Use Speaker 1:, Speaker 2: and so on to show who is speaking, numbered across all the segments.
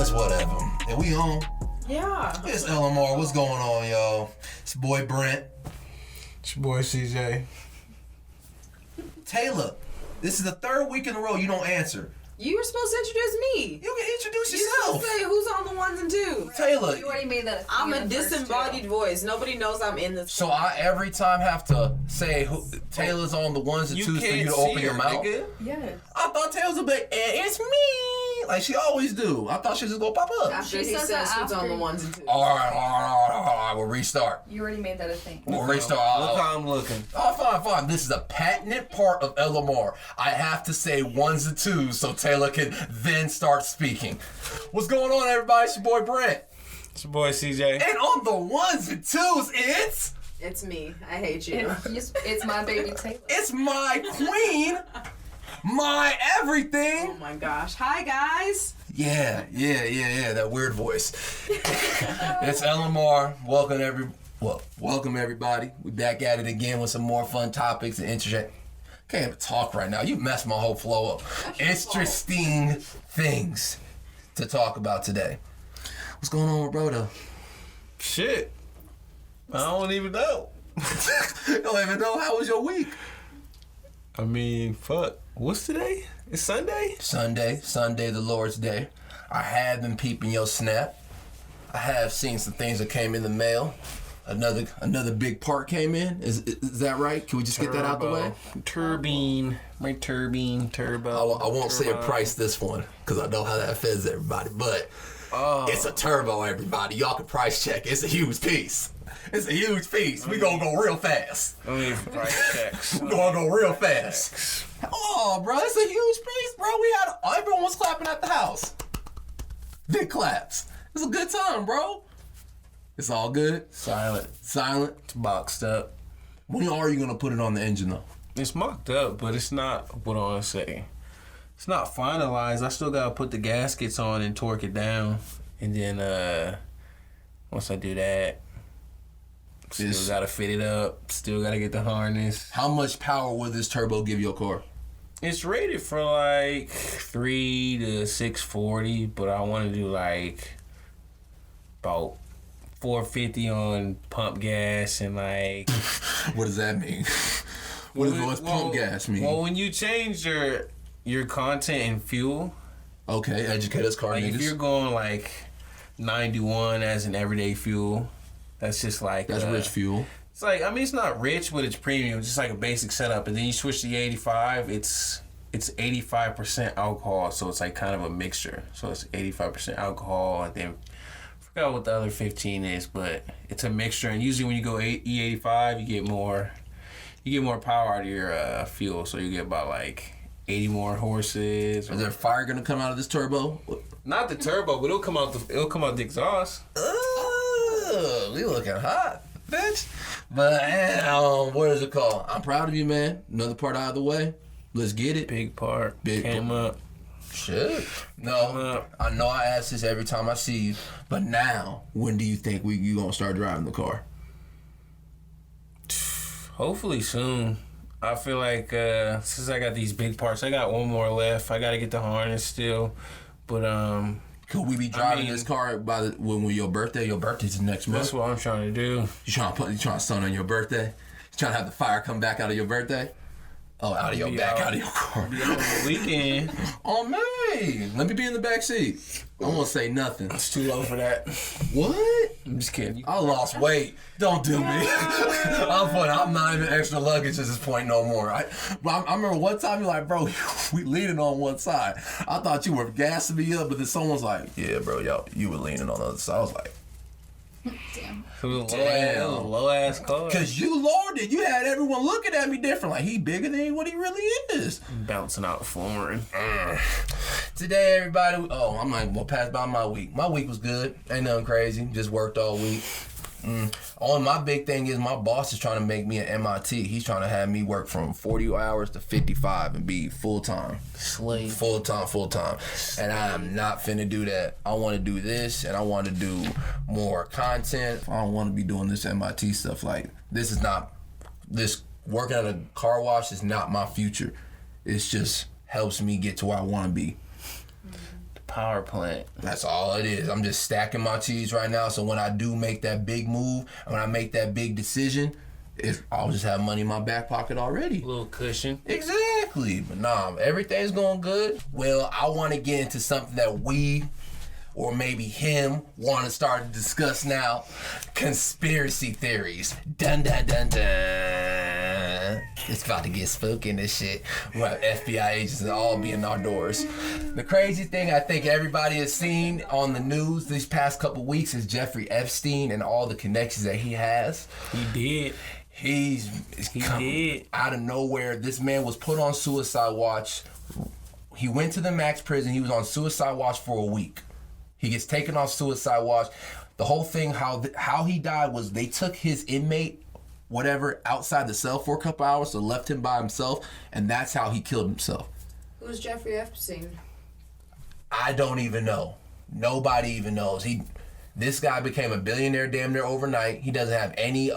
Speaker 1: It's whatever. And we on.
Speaker 2: Yeah.
Speaker 1: It's LMR. What's going on, y'all? It's your boy Brent.
Speaker 3: It's your boy CJ.
Speaker 1: Taylor, this is the third week in a row you don't answer.
Speaker 2: You were supposed to introduce me.
Speaker 1: You can introduce
Speaker 2: You
Speaker 1: yourself.
Speaker 2: supposed to say who's on the ones and twos.
Speaker 1: Taylor.
Speaker 4: You already made that.
Speaker 2: I'm a disembodied voice. Nobody knows I'm in this.
Speaker 1: So I every time have to say who Taylor's on the ones and twos for you to open your mouth?
Speaker 4: Yes.
Speaker 1: I thought Taylor was like, it's me. Like she always do. I thought she was just gonna pop up.
Speaker 2: After he
Speaker 4: She says
Speaker 2: says
Speaker 4: that
Speaker 2: who's on
Speaker 4: after.
Speaker 2: the ones and twos.
Speaker 1: All right. We'll restart.
Speaker 4: You already made that a thing.
Speaker 1: We'll restart.
Speaker 3: Look how I'm looking.
Speaker 1: Oh, fine. This is a patented part of LMR. I have to say ones and twos so Taylor can then start speaking. What's going on, everybody? It's your boy Brent.
Speaker 3: It's your boy CJ.
Speaker 1: And on the ones and twos,
Speaker 2: It's me. I hate you.
Speaker 4: It's my baby Taylor.
Speaker 1: it's my queen, my everything.
Speaker 2: Oh my gosh. Hi guys.
Speaker 1: Yeah, that weird voice. It's LMR. Welcome everybody. We back at it again with some more fun topics and interesting. Can't even talk right now. You messed my whole flow up. Interesting things to talk about today. What's going on with Brodo?
Speaker 3: Shit. I don't even know.
Speaker 1: You don't even know. How was your week?
Speaker 3: I mean, fuck. What's today? It's Sunday?
Speaker 1: Sunday, the Lord's Day. I have been peeping your snap. I have seen some things that came in the mail. Another big part came in. Is that right? Can we just get that out the way?
Speaker 3: Turbine. My turbine. Turbo.
Speaker 1: I won't say a price this one because I know how that fits everybody, but it's a turbo, everybody. Y'all can price check. It's a huge piece. We gonna go real fast.
Speaker 3: I don't need price checks.
Speaker 1: We gonna go real fast. Oh, bro, it's a huge piece, bro. Everyone was clapping at the house. Big claps. It's a good time, bro. It's all good.
Speaker 3: Silent.
Speaker 1: Silent.
Speaker 3: Boxed up.
Speaker 1: When are you gonna put it on the engine though?
Speaker 3: It's mocked up, but it's not, what I want to say. It's not finalized. I still got to put the gaskets on and torque it down. And then once I do that, still got to fit it up. Still got to get the harness.
Speaker 1: How much power will this turbo give your car?
Speaker 3: It's rated for like 3 to 640, but I want to do like about 450 on pump gas and like...
Speaker 1: What does that mean? What's pump gas mean?
Speaker 3: Well, when you change your content in fuel...
Speaker 1: Okay, educate us, car
Speaker 3: like
Speaker 1: niggas.
Speaker 3: if you're going like 91 as an everyday fuel, that's just like...
Speaker 1: That's rich fuel.
Speaker 3: It's like, I mean, it's not rich, but it's premium. It's just like a basic setup. And then you switch to the 85, it's 85% alcohol, so it's like kind of a mixture. So it's 85% alcohol, and then I forgot what the other 15 is, but it's a mixture. And usually when you go E85, you get more power out of your fuel. So you get about like 80 more horses.
Speaker 1: Is there fire gonna come out of this turbo?
Speaker 3: Not the turbo, but it'll come out the exhaust.
Speaker 1: We looking hot, bitch. But what is it called? I'm proud of you, man. Another part out of the way. Let's get it.
Speaker 3: Big part.
Speaker 1: Big
Speaker 3: Came up.
Speaker 1: Shit. No, I know I ask this every time I see you, but now, when do you think you gonna start driving the car?
Speaker 3: Hopefully soon. I feel like since I got these big parts, I got one more left. I got to get the harness still, but
Speaker 1: could we be driving this car when your birthday? Your birthday's next month.
Speaker 3: That's what I'm trying to do.
Speaker 1: You trying to stun on your birthday? You trying to have the fire come back out of your birthday? Oh, out of your car.
Speaker 3: Be out on the weekend.
Speaker 1: Oh, man. Let me be in the back seat. I won't say nothing.
Speaker 3: It's too low for that.
Speaker 1: What?
Speaker 3: I'm just kidding.
Speaker 1: I lost weight. Don't do me. I'm not even extra luggage at this point no more. I remember one time you're like, bro, we leaning on one side. I thought you were gassing me up, but then someone's like, yeah, bro, you were leaning on the other side. I was like,
Speaker 4: Damn.
Speaker 3: It was a low ass car.
Speaker 1: Cause you lowered it. You had everyone looking at me different. Like he bigger than what he really is.
Speaker 3: Bouncing out flooring.
Speaker 1: Today, everybody. I'm not gonna pass by my week. My week was good. Ain't nothing crazy. Just worked all week. Only my big thing is my boss is trying to make me an MIT. He's trying to have me work from 40 hours to 55 and be full-time.
Speaker 3: Slave.
Speaker 1: Full-time. And I am not finna do that. I want to do this, and I want to do more content. I don't want to be doing this MIT stuff. Like, this working at a car wash is not my future. It's just helps me get to where I want to be.
Speaker 3: power plant.
Speaker 1: That's all it is. I'm just stacking my cheese right now. So when I do make that big move, when I make that big decision, I'll just have money in my back pocket already.
Speaker 3: A little cushion.
Speaker 1: Exactly. But nah, everything's going good. Well, I want to get into something that we, or maybe him, want to start to discuss now. Conspiracy theories. Dun dun dun dun. It's about to get spooky in this shit. We'll have FBI agents and all be in our doors. The crazy thing I think everybody has seen on the news these past couple weeks is Jeffrey Epstein and all the connections that he has.
Speaker 3: He did.
Speaker 1: He did. Out of nowhere, this man was put on suicide watch. He went to the max prison. He was on suicide watch for a week. He gets taken off suicide watch. The whole thing, how he died was they took his inmate, whatever, outside the cell for a couple hours, so left him by himself, and that's how he killed himself.
Speaker 2: Who's Jeffrey Epstein?
Speaker 1: I don't even know. Nobody even knows. This guy became a billionaire damn near overnight. He doesn't have any,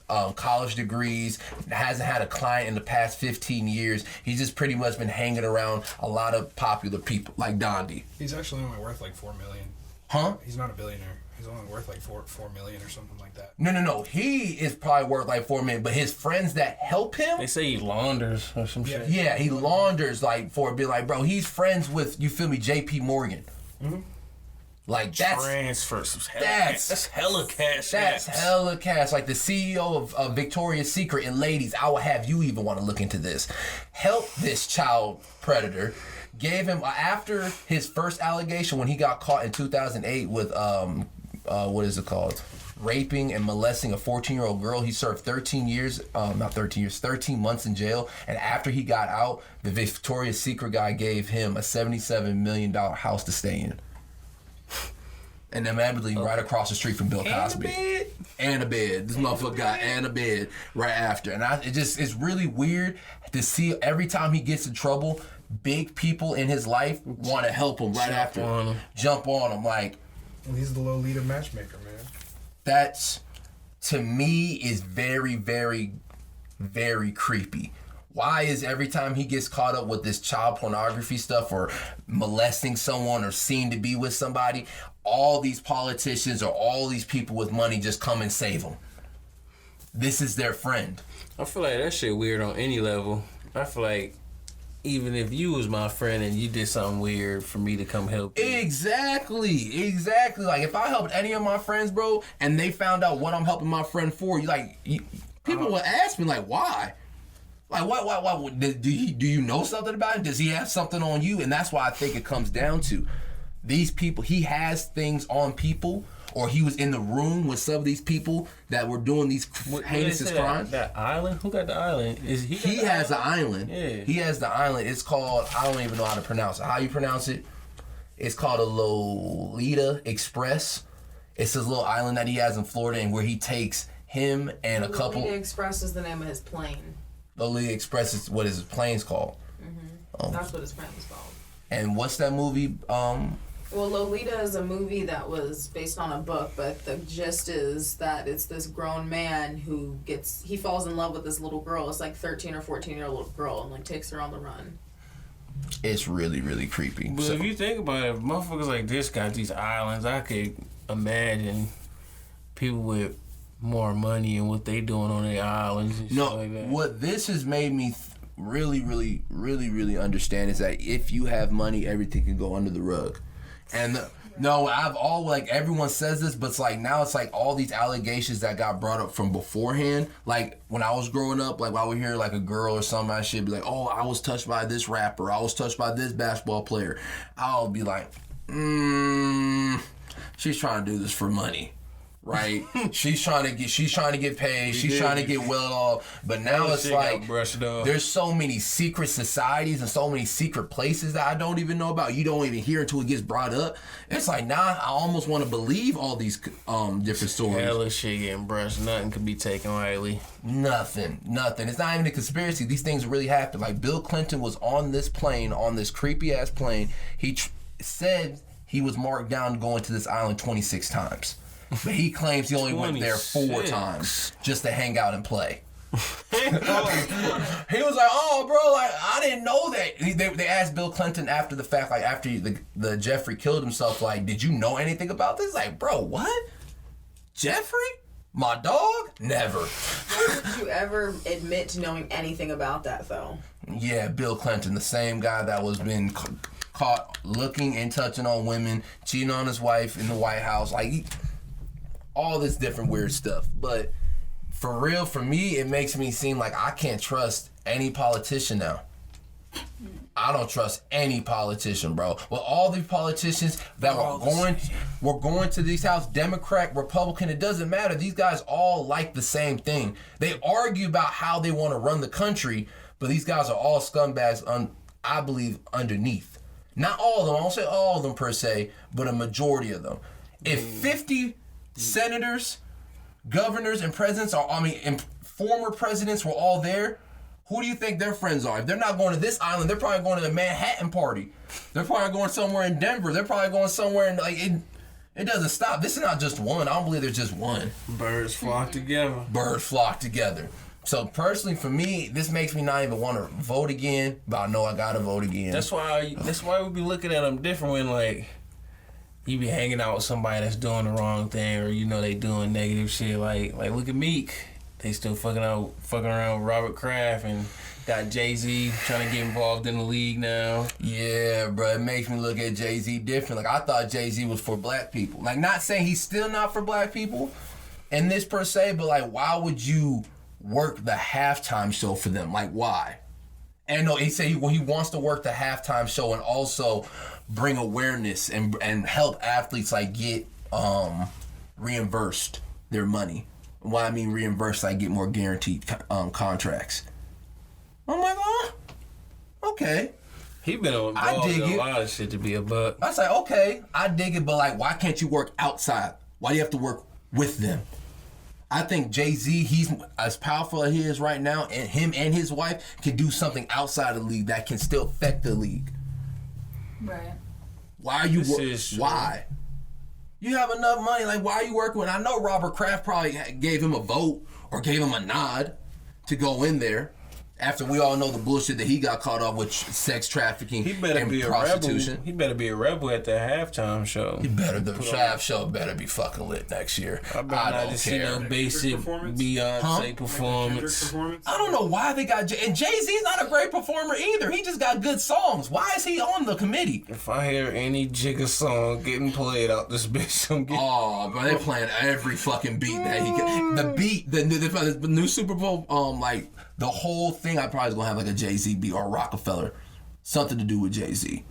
Speaker 1: college degrees. Hasn't had a client in the past 15 years. He's just pretty much been hanging around a lot of popular people, like Dondi.
Speaker 5: He's actually only worth like $4 million.
Speaker 1: Huh?
Speaker 5: He's not a billionaire. He's only worth like $4 million or something like that.
Speaker 1: No. He is probably worth like $4 million, but his friends that help him,
Speaker 3: They say he launders or some shit.
Speaker 1: yeah, he launders like for a bit. Like, bro, he's friends with, you feel me, J.P. Morgan.
Speaker 5: Mm-hmm.
Speaker 1: Like that's
Speaker 3: Transfers.
Speaker 1: That's
Speaker 3: hella cash.
Speaker 1: That's hella cash. Like the CEO of Victoria's Secret, and ladies, I will have you even want to look into this. Help this child predator. Gave him, after his first allegation when he got caught in 2008 with what is it called? Raping and molesting a 14-year-old girl. He served 13 months in jail. And after he got out, the Victoria's Secret guy gave him a $77 million house to stay in. And immediately right across the street from Bill Cosby. And a bed. This motherfucker got and a bed right after. And it's really weird to see every time he gets in trouble, big people in his life want to help him right after. Jump on him. Like,
Speaker 5: Well, he's the Lolita matchmaker, man.
Speaker 1: that's, to me, is very, very, very creepy. Why is every time he gets caught up with this child pornography stuff or molesting someone or seen to be with somebody, all these politicians or all these people with money just come and save him? This is their friend.
Speaker 3: I feel like that shit weird on any level. I feel like even if you was my friend and you did something weird for me to come help you.
Speaker 1: Exactly. Like, if I helped any of my friends, bro, and they found out what I'm helping my friend for, people would ask me, like, why? Like, what? Do you know something about him? Does he have something on you? And that's why I think it comes down to these people. He has things on people, or he was in the room with some of these people that were doing these heinous crimes.
Speaker 3: That island? Who got the island?
Speaker 1: He has the island.
Speaker 3: Yeah.
Speaker 1: He has the island. It's called, I don't even know how to pronounce it. How you pronounce it? It's called a Lolita Express. It's this little island that he has in Florida, and where he takes him and a couple.
Speaker 2: Lolita Express is the name of his plane.
Speaker 1: Lolita Express is what his plane's called.
Speaker 2: That's what his plane was called.
Speaker 1: And what's that movie?
Speaker 2: Well, Lolita is a movie that was based on a book, but the gist is that it's this grown man who he falls in love with this little girl. It's like 13 or 14-year-old little girl, and like takes her on the run.
Speaker 1: It's really, really creepy.
Speaker 3: But if you think about it, motherfuckers like this got these islands. I could imagine people with more money and what they doing on their islands and shit like that.
Speaker 1: What this has made me really, really, really, really understand is that if you have money, everything can go under the rug. And everyone says this, but it's like now it's like all these allegations that got brought up from beforehand. Like when I was growing up, like I would hear like a girl or something, I should be like, oh, I was touched by this rapper, I was touched by this basketball player. I'll be like, she's trying to do this for money. Right, she's trying to get paid. She's trying to get well off. But now it's like there's so many secret societies and so many secret places that I don't even know about. You don't even hear until it gets brought up. It's like now I almost want to believe all these different stories.
Speaker 3: Hella shit getting brushed. Nothing can be taken lightly.
Speaker 1: Nothing. It's not even a conspiracy. These things really happen. Like Bill Clinton was on this plane, on this creepy ass plane. He said he was marked down going to this island 26 times. But he claims he only went there 4 times just to hang out and play. He was like, oh, bro, like, I didn't know that. They asked Bill Clinton after the fact, like, after the Jeffrey killed himself, like, did you know anything about this? Like, bro, what? Jeffrey? My dog? Never.
Speaker 2: How did you ever admit to knowing anything about that, though?
Speaker 1: Yeah, Bill Clinton, the same guy that was been caught looking and touching on women, cheating on his wife in the White House, like, all this different weird stuff. But for real, for me, it makes me seem like I can't trust any politician now. I don't trust any politician, bro. Well, all these politicians that were going to these houses, Democrat, Republican, it doesn't matter. These guys all like the same thing. They argue about how they want to run the country, but these guys are all scumbags, I believe, underneath. Not all of them. I won't say all of them per se, but a majority of them. If 50 senators, governors, and presidents and former presidents were all there, who do you think their friends are? If they're not going to this island, they're probably going to the Manhattan party. They're probably going somewhere in Denver. They're probably going somewhere in, like, it doesn't stop. This is not just one. I don't believe there's just one.
Speaker 3: Birds flock together.
Speaker 1: Birds flock together. So personally, for me, this makes me not even want to vote again, but I know I gotta vote again.
Speaker 3: That's why we be looking at them different when, like, you be hanging out with somebody that's doing the wrong thing, or you know they doing negative shit. Like look at Meek. They still fucking around with Robert Kraft and got Jay-Z trying to get involved in the league now.
Speaker 1: Yeah, bro, it makes me look at Jay-Z different. Like, I thought Jay-Z was for black people. Like, not saying he's still not for black people in this per se, but like, why would you work the halftime show for them? Like, why? And no, he said he wants to work the halftime show and also bring awareness and help athletes like get reimbursed their money. Why I mean reimbursed, like get more guaranteed contracts. I'm like, oh, okay.
Speaker 3: He been involved in a lot of shit to be a buck.
Speaker 1: I was like, okay, I dig it, but like, why can't you work outside? Why do you have to work with them? I think Jay-Z, he's as powerful as he is right now, and him and his wife can do something outside of the league that can still affect the league.
Speaker 4: Right.
Speaker 1: Why are you
Speaker 3: Why?
Speaker 1: You have enough money, like, why are you working with? I know Robert Kraft probably gave him a vote or gave him a nod to go in there after we all know the bullshit that he got caught up with, sex trafficking and prostitution.
Speaker 3: He better be a rebel at the halftime show.
Speaker 1: The half show better be fucking lit next year.
Speaker 3: I don't see no basic Beyonce performance.
Speaker 1: I don't know why they got and Jay-Z's not a great performer either. He just got good songs. Why is he on the committee?
Speaker 3: If I hear any Jigga song getting played out this bitch, I'm getting...
Speaker 1: Oh, but they playing every fucking beat that he can. The beat, the new Super Bowl, like, the whole thing, I probably gonna have like a Jay-Z beat or a Rockefeller, something to do with Jay-Z.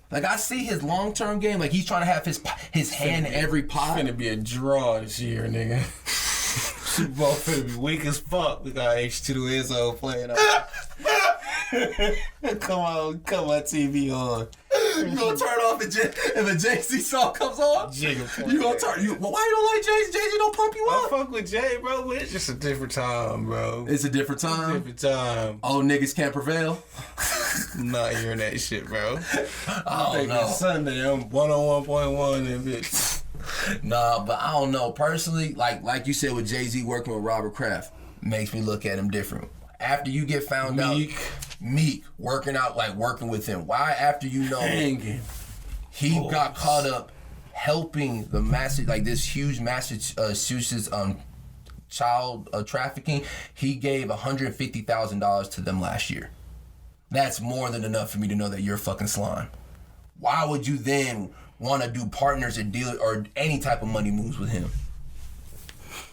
Speaker 1: Like, I see his long-term game. Like, he's trying to have his hand in every pot.
Speaker 3: It's finna be a draw this year, nigga. Super Bowl finna be weak as fuck. We got H2O playing out. Come on TV on.
Speaker 1: You gonna turn off if a Jay-Z song comes on? You gonna turn? Why you don't like Jay-Z? Jay-Z don't pump you up?
Speaker 3: I fuck with Jay, bro, but it's just a different time, bro.
Speaker 1: It's a different time? Old niggas can't prevail?
Speaker 3: I'm not hearing that shit, bro.
Speaker 1: I don't know.
Speaker 3: Sunday, I'm 101.1 and bitch.
Speaker 1: Nah, but I don't know. Personally, like you said with Jay-Z working with Robert Kraft, makes me look at him different. After you get found out, Meek working with him. Why after you know he got caught up helping the this huge Massachusetts child trafficking, he gave $150,000 to them last year. That's more than enough for me to know that you're fucking slime. Why would you then want to do partners or deal or any type of money moves with him?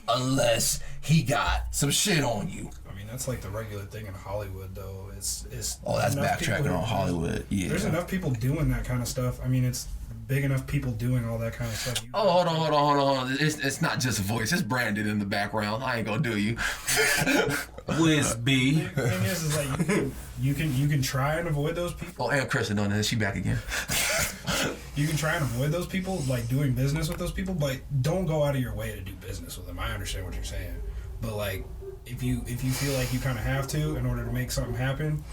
Speaker 1: Unless he got some shit on you.
Speaker 5: That's like the regular thing in Hollywood, though. It's
Speaker 1: that's backtracking on Hollywood. Yeah,
Speaker 5: there's enough people doing that kind of stuff. I mean, it's big enough people doing all that kind of stuff.
Speaker 1: Hold on. It's not just a voice. It's branded in the background. I ain't gonna do you.
Speaker 3: Wiz B.
Speaker 5: The thing is like you can try and avoid those people.
Speaker 1: Oh, and Kristen on this. She back again.
Speaker 5: You can try and avoid those people, like doing business with those people, but don't go out of your way to do business with them. I understand what you're saying, but like. If you feel like you kind of have to in order to make something happen.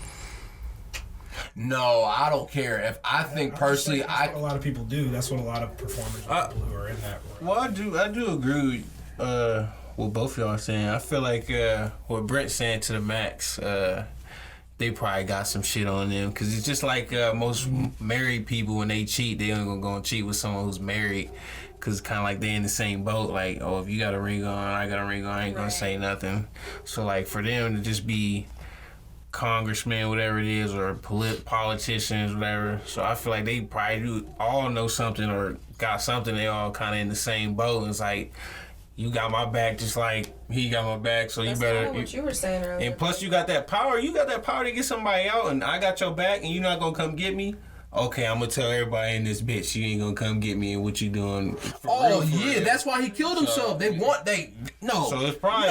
Speaker 1: No, I don't care. If I think personally,
Speaker 5: that's what a lot of people do. That's what a lot of performers do who are in that world.
Speaker 3: Well, I do agree what both of y'all are saying. I feel like what Brent's saying to the max, they probably got some shit on them. Because it's just like most married people, when they cheat, they ain't gonna go and cheat with someone who's married. Because it's kind of like they in the same boat. Like, oh, if you got a ring on, I got a ring on, I ain't gonna say nothing. So, like, for them to just be congressmen, whatever it is, or politicians, whatever. So I feel like they probably do all know something or got something. They all kind of in the same boat. It's like, you got my back just like he got my back, so
Speaker 6: That's
Speaker 3: you better.
Speaker 6: what you were saying earlier.
Speaker 3: And plus, you got that power. You got that power to get somebody out, and I got your back, and you're not gonna come get me. Okay, I'm gonna tell everybody in this bitch you ain't gonna come get me, and what you doing?
Speaker 1: Oh yeah, that's why he killed himself.
Speaker 3: So it's probably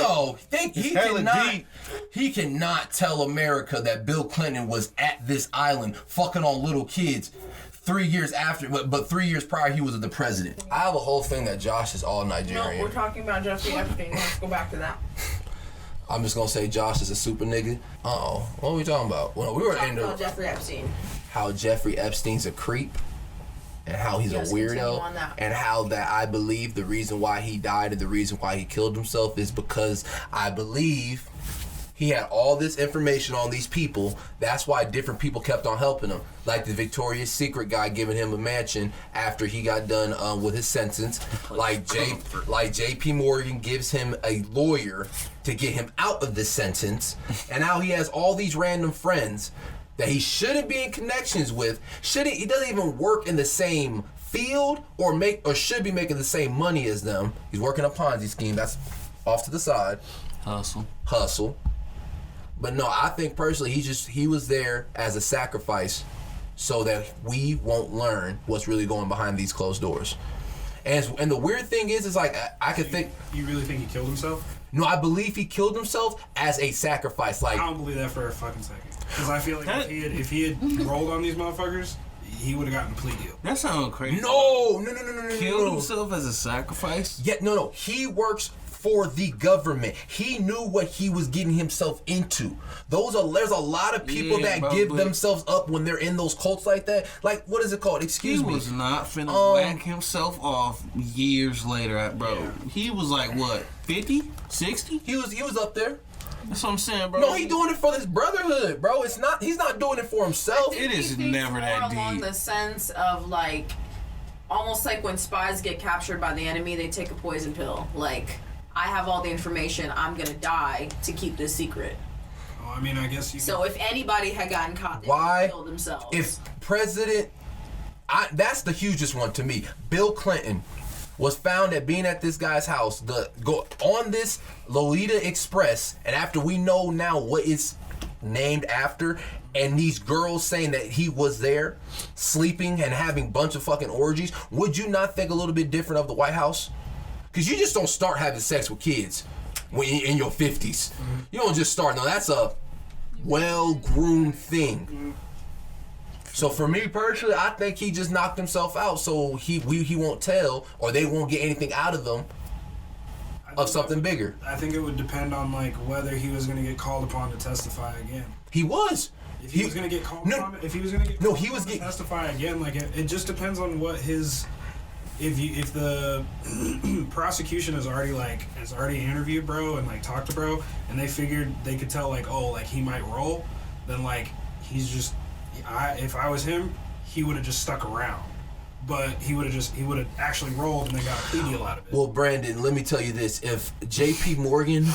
Speaker 1: he cannot tell America that Bill Clinton was at this island fucking on little kids 3 years after, but 3 years prior he was the president. I have a whole thing that Josh is all
Speaker 6: No,
Speaker 1: Nigerian.
Speaker 6: we're talking about Jeffrey Epstein. Let's go back to that.
Speaker 1: I'm just gonna say Josh is a super nigga. What are we talking about? Well, we were
Speaker 6: Talking
Speaker 1: into
Speaker 6: about Jeffrey Epstein.
Speaker 1: how Jeffrey Epstein's a creep and how he's
Speaker 6: Yes,
Speaker 1: a
Speaker 6: continue
Speaker 1: weirdo
Speaker 6: on that.
Speaker 1: and how that I believe the reason why he died and the reason why he killed himself is because I believe he had all this information on these people. That's why different people kept on helping him. Like the Victoria's Secret guy giving him a mansion after he got done with his sentence. Like J.P. Morgan gives him a lawyer to get him out of this sentence. And now he has all these random friends that he shouldn't be in connections with. He doesn't even work in the same field or should be making the same money as them. He's working a Ponzi scheme. That's off to the side. Hustle. But no, I think personally he was there as a sacrifice so that we won't learn what's really going behind these closed doors. And the weird thing is like I could think.
Speaker 5: You really think he killed himself?
Speaker 1: No, I believe he killed himself as a sacrifice. Like
Speaker 5: I don't believe that for a fucking second. Because I feel like if he had rolled on these motherfuckers, he would have gotten a plea deal.
Speaker 3: that sounds crazy.
Speaker 1: no.
Speaker 3: Killed himself as a sacrifice.
Speaker 1: Yeah, no. He works for the government. He knew what he was getting himself into. There's a lot of people that give themselves up when they're in those cults like that. Like, what is it called? Excuse me.
Speaker 3: He was not finna whack himself off years later, bro.
Speaker 5: Yeah.
Speaker 3: He was like, what, 50? 60?
Speaker 1: He was up there.
Speaker 3: That's what I'm saying, bro.
Speaker 1: No, he doing it for this brotherhood, bro. He's not doing it for himself.
Speaker 3: It is
Speaker 2: He thinks
Speaker 3: never that
Speaker 2: more along
Speaker 3: deep.
Speaker 2: the sense of like, almost like when spies get captured by the enemy, they take a poison pill. Like, I have all the information. I'm gonna die to keep this secret.
Speaker 5: Oh, I mean, I guess you.
Speaker 2: So if anybody had gotten caught, they
Speaker 1: Why?
Speaker 2: would have killed themselves.
Speaker 1: If that's the hugest one to me. Bill Clinton was found at being at this guy's house, go on this Lolita Express, and after we know now what it's named after, and these girls saying that he was there sleeping and having a bunch of fucking orgies, would you not think a little bit different of the White House? Because you just don't start having sex with kids when in your 50s. You don't just start. No, that's a well-groomed thing. So for me personally, I think he just knocked himself out so he won't tell or they won't get anything out of them of something bigger.
Speaker 5: I think it would depend on like whether he was going to get called upon to testify again.
Speaker 1: He was.
Speaker 5: If he was going to get called upon, if he was going to get called upon to testify again, like it just depends on what his. If the prosecution has already interviewed bro and like talked to bro and they figured they could tell like, oh, like he might roll, then like he's just if I was him, he would have just stuck around. But he would have actually rolled and then got a plea deal out of it.
Speaker 1: Well, Brandon, let me tell you this. If J.P. Morgan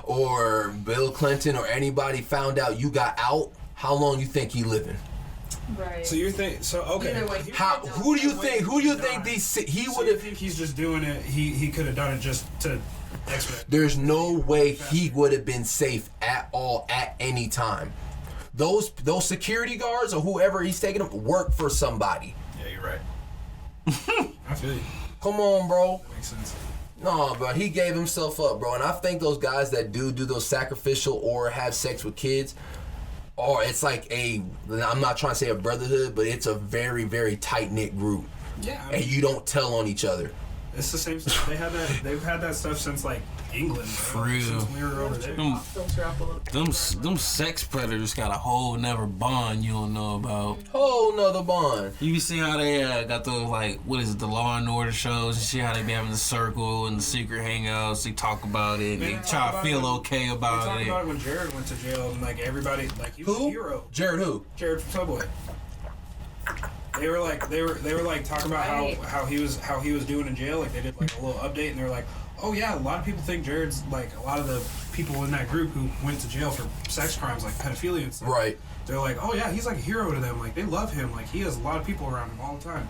Speaker 1: or Bill Clinton or anybody found out you got out, how long you think he living?
Speaker 6: Right.
Speaker 5: So you think okay.
Speaker 6: Either way,
Speaker 1: Who do you think he
Speaker 5: So
Speaker 1: would
Speaker 5: you
Speaker 1: have?
Speaker 5: think he's just doing it? He could have done it just to expedite.
Speaker 1: There's no way he would have been safe at all at any time. Those security guards or whoever he's taking them work for somebody.
Speaker 5: Yeah, you're right. I feel you.
Speaker 1: Come on, bro.
Speaker 5: That makes sense.
Speaker 1: No, bro, he gave himself up, bro. And I think those guys that do those sacrificial or have sex with kids, or it's like I'm not trying to say a brotherhood, but it's a very, very tight-knit group.
Speaker 5: Yeah.
Speaker 1: And you don't tell on each other.
Speaker 5: It's the same stuff. They've had that stuff since like England, bro.
Speaker 3: For real.
Speaker 5: Since we were over there.
Speaker 6: Filter up a little.
Speaker 3: Them sex predators got a whole never bond you don't know about.
Speaker 1: Whole nother bond.
Speaker 3: You be seeing how they got those like what is it, the Law and Order shows and shit, how they be having the circle and the secret hangouts. They talk about it. They try to feel okay
Speaker 5: We
Speaker 3: about
Speaker 5: talked
Speaker 3: it.
Speaker 5: about it when Jared went to jail and like everybody like he was a
Speaker 1: Who?
Speaker 5: hero.
Speaker 1: Jared who?
Speaker 5: Jared from Subway. They were like talking about
Speaker 4: Right.
Speaker 5: how he was doing in jail. Like they did like a little update and they were like, oh yeah, a lot of people think Jared's like a lot of the people in that group who went to jail for sex crimes like pedophilia and stuff.
Speaker 1: Right.
Speaker 5: They're like, oh yeah, he's like a hero to them. Like they love him. Like he has a lot of people around him all the time.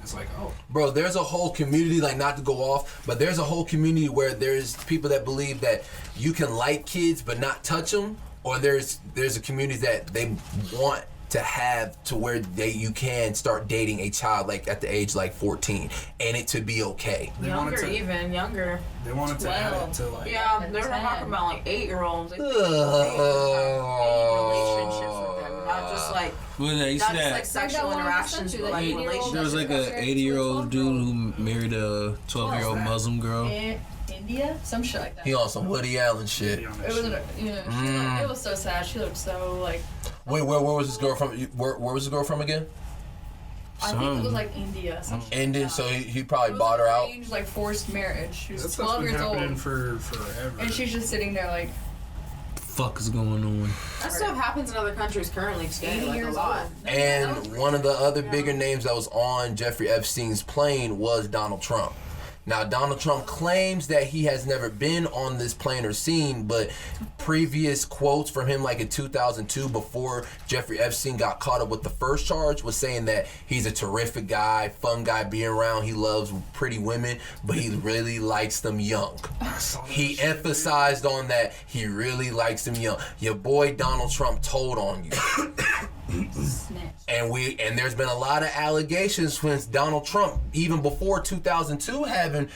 Speaker 5: It's like, oh,
Speaker 1: Bro, there's a whole community, like not to go off, but there's a whole community where there's people that believe that you can like kids but not touch them, or there's a community that they want to have to where you can start dating a child like at the age like 14 and it to be okay.
Speaker 5: They wanted
Speaker 2: Younger,
Speaker 5: to-
Speaker 2: even younger.
Speaker 5: they wanted to add it to like.
Speaker 2: Yeah, they were
Speaker 4: 10.
Speaker 2: talking about like 8-year-olds. They have relationships with them, not just like
Speaker 3: Well, you see
Speaker 2: not just
Speaker 3: that?
Speaker 2: like sexual
Speaker 4: Like that one
Speaker 2: interactions,
Speaker 4: I
Speaker 2: but
Speaker 4: sent
Speaker 2: like
Speaker 4: you, that 8-year-old
Speaker 3: There was like
Speaker 4: That's
Speaker 3: a
Speaker 4: right.
Speaker 3: 80-year-old dude who married a 12-year-old
Speaker 5: that?
Speaker 3: Muslim girl.
Speaker 4: In India, some shit like that.
Speaker 1: He on some Woody Allen shit.
Speaker 5: Be on that
Speaker 4: It was,
Speaker 5: shit.
Speaker 4: it was so sad. She looked so like.
Speaker 1: Wait, where was this girl from? Where was this girl from again?
Speaker 4: I think it was like India. Some shit like
Speaker 1: Indian,
Speaker 4: that.
Speaker 1: so he
Speaker 4: It
Speaker 1: probably
Speaker 4: was
Speaker 1: bought her out.
Speaker 4: arranged, like forced marriage. She
Speaker 5: That
Speaker 4: was
Speaker 5: stuff's
Speaker 4: 12
Speaker 5: been
Speaker 4: years
Speaker 5: happening
Speaker 4: old,
Speaker 5: for forever.
Speaker 4: and she's just sitting there like.
Speaker 3: Fuck is going on?
Speaker 2: that stuff happens in other countries currently today,
Speaker 4: 80
Speaker 2: like a
Speaker 4: years
Speaker 2: lot.
Speaker 4: old.
Speaker 1: And one of the other bigger names that was on Jeffrey Epstein's plane was Donald Trump. Now, Donald Trump claims that he has never been on this plane or seen, but previous quotes from him, like in 2002, before Jeffrey Epstein got caught up with the first charge, was saying that he's a terrific guy, fun guy being around, he loves pretty women, but he really likes them young. He emphasized on that he really likes them young. Your boy Donald Trump told on you.
Speaker 4: Snitch.
Speaker 1: And there's been a lot of allegations since Donald Trump, even before 2002, having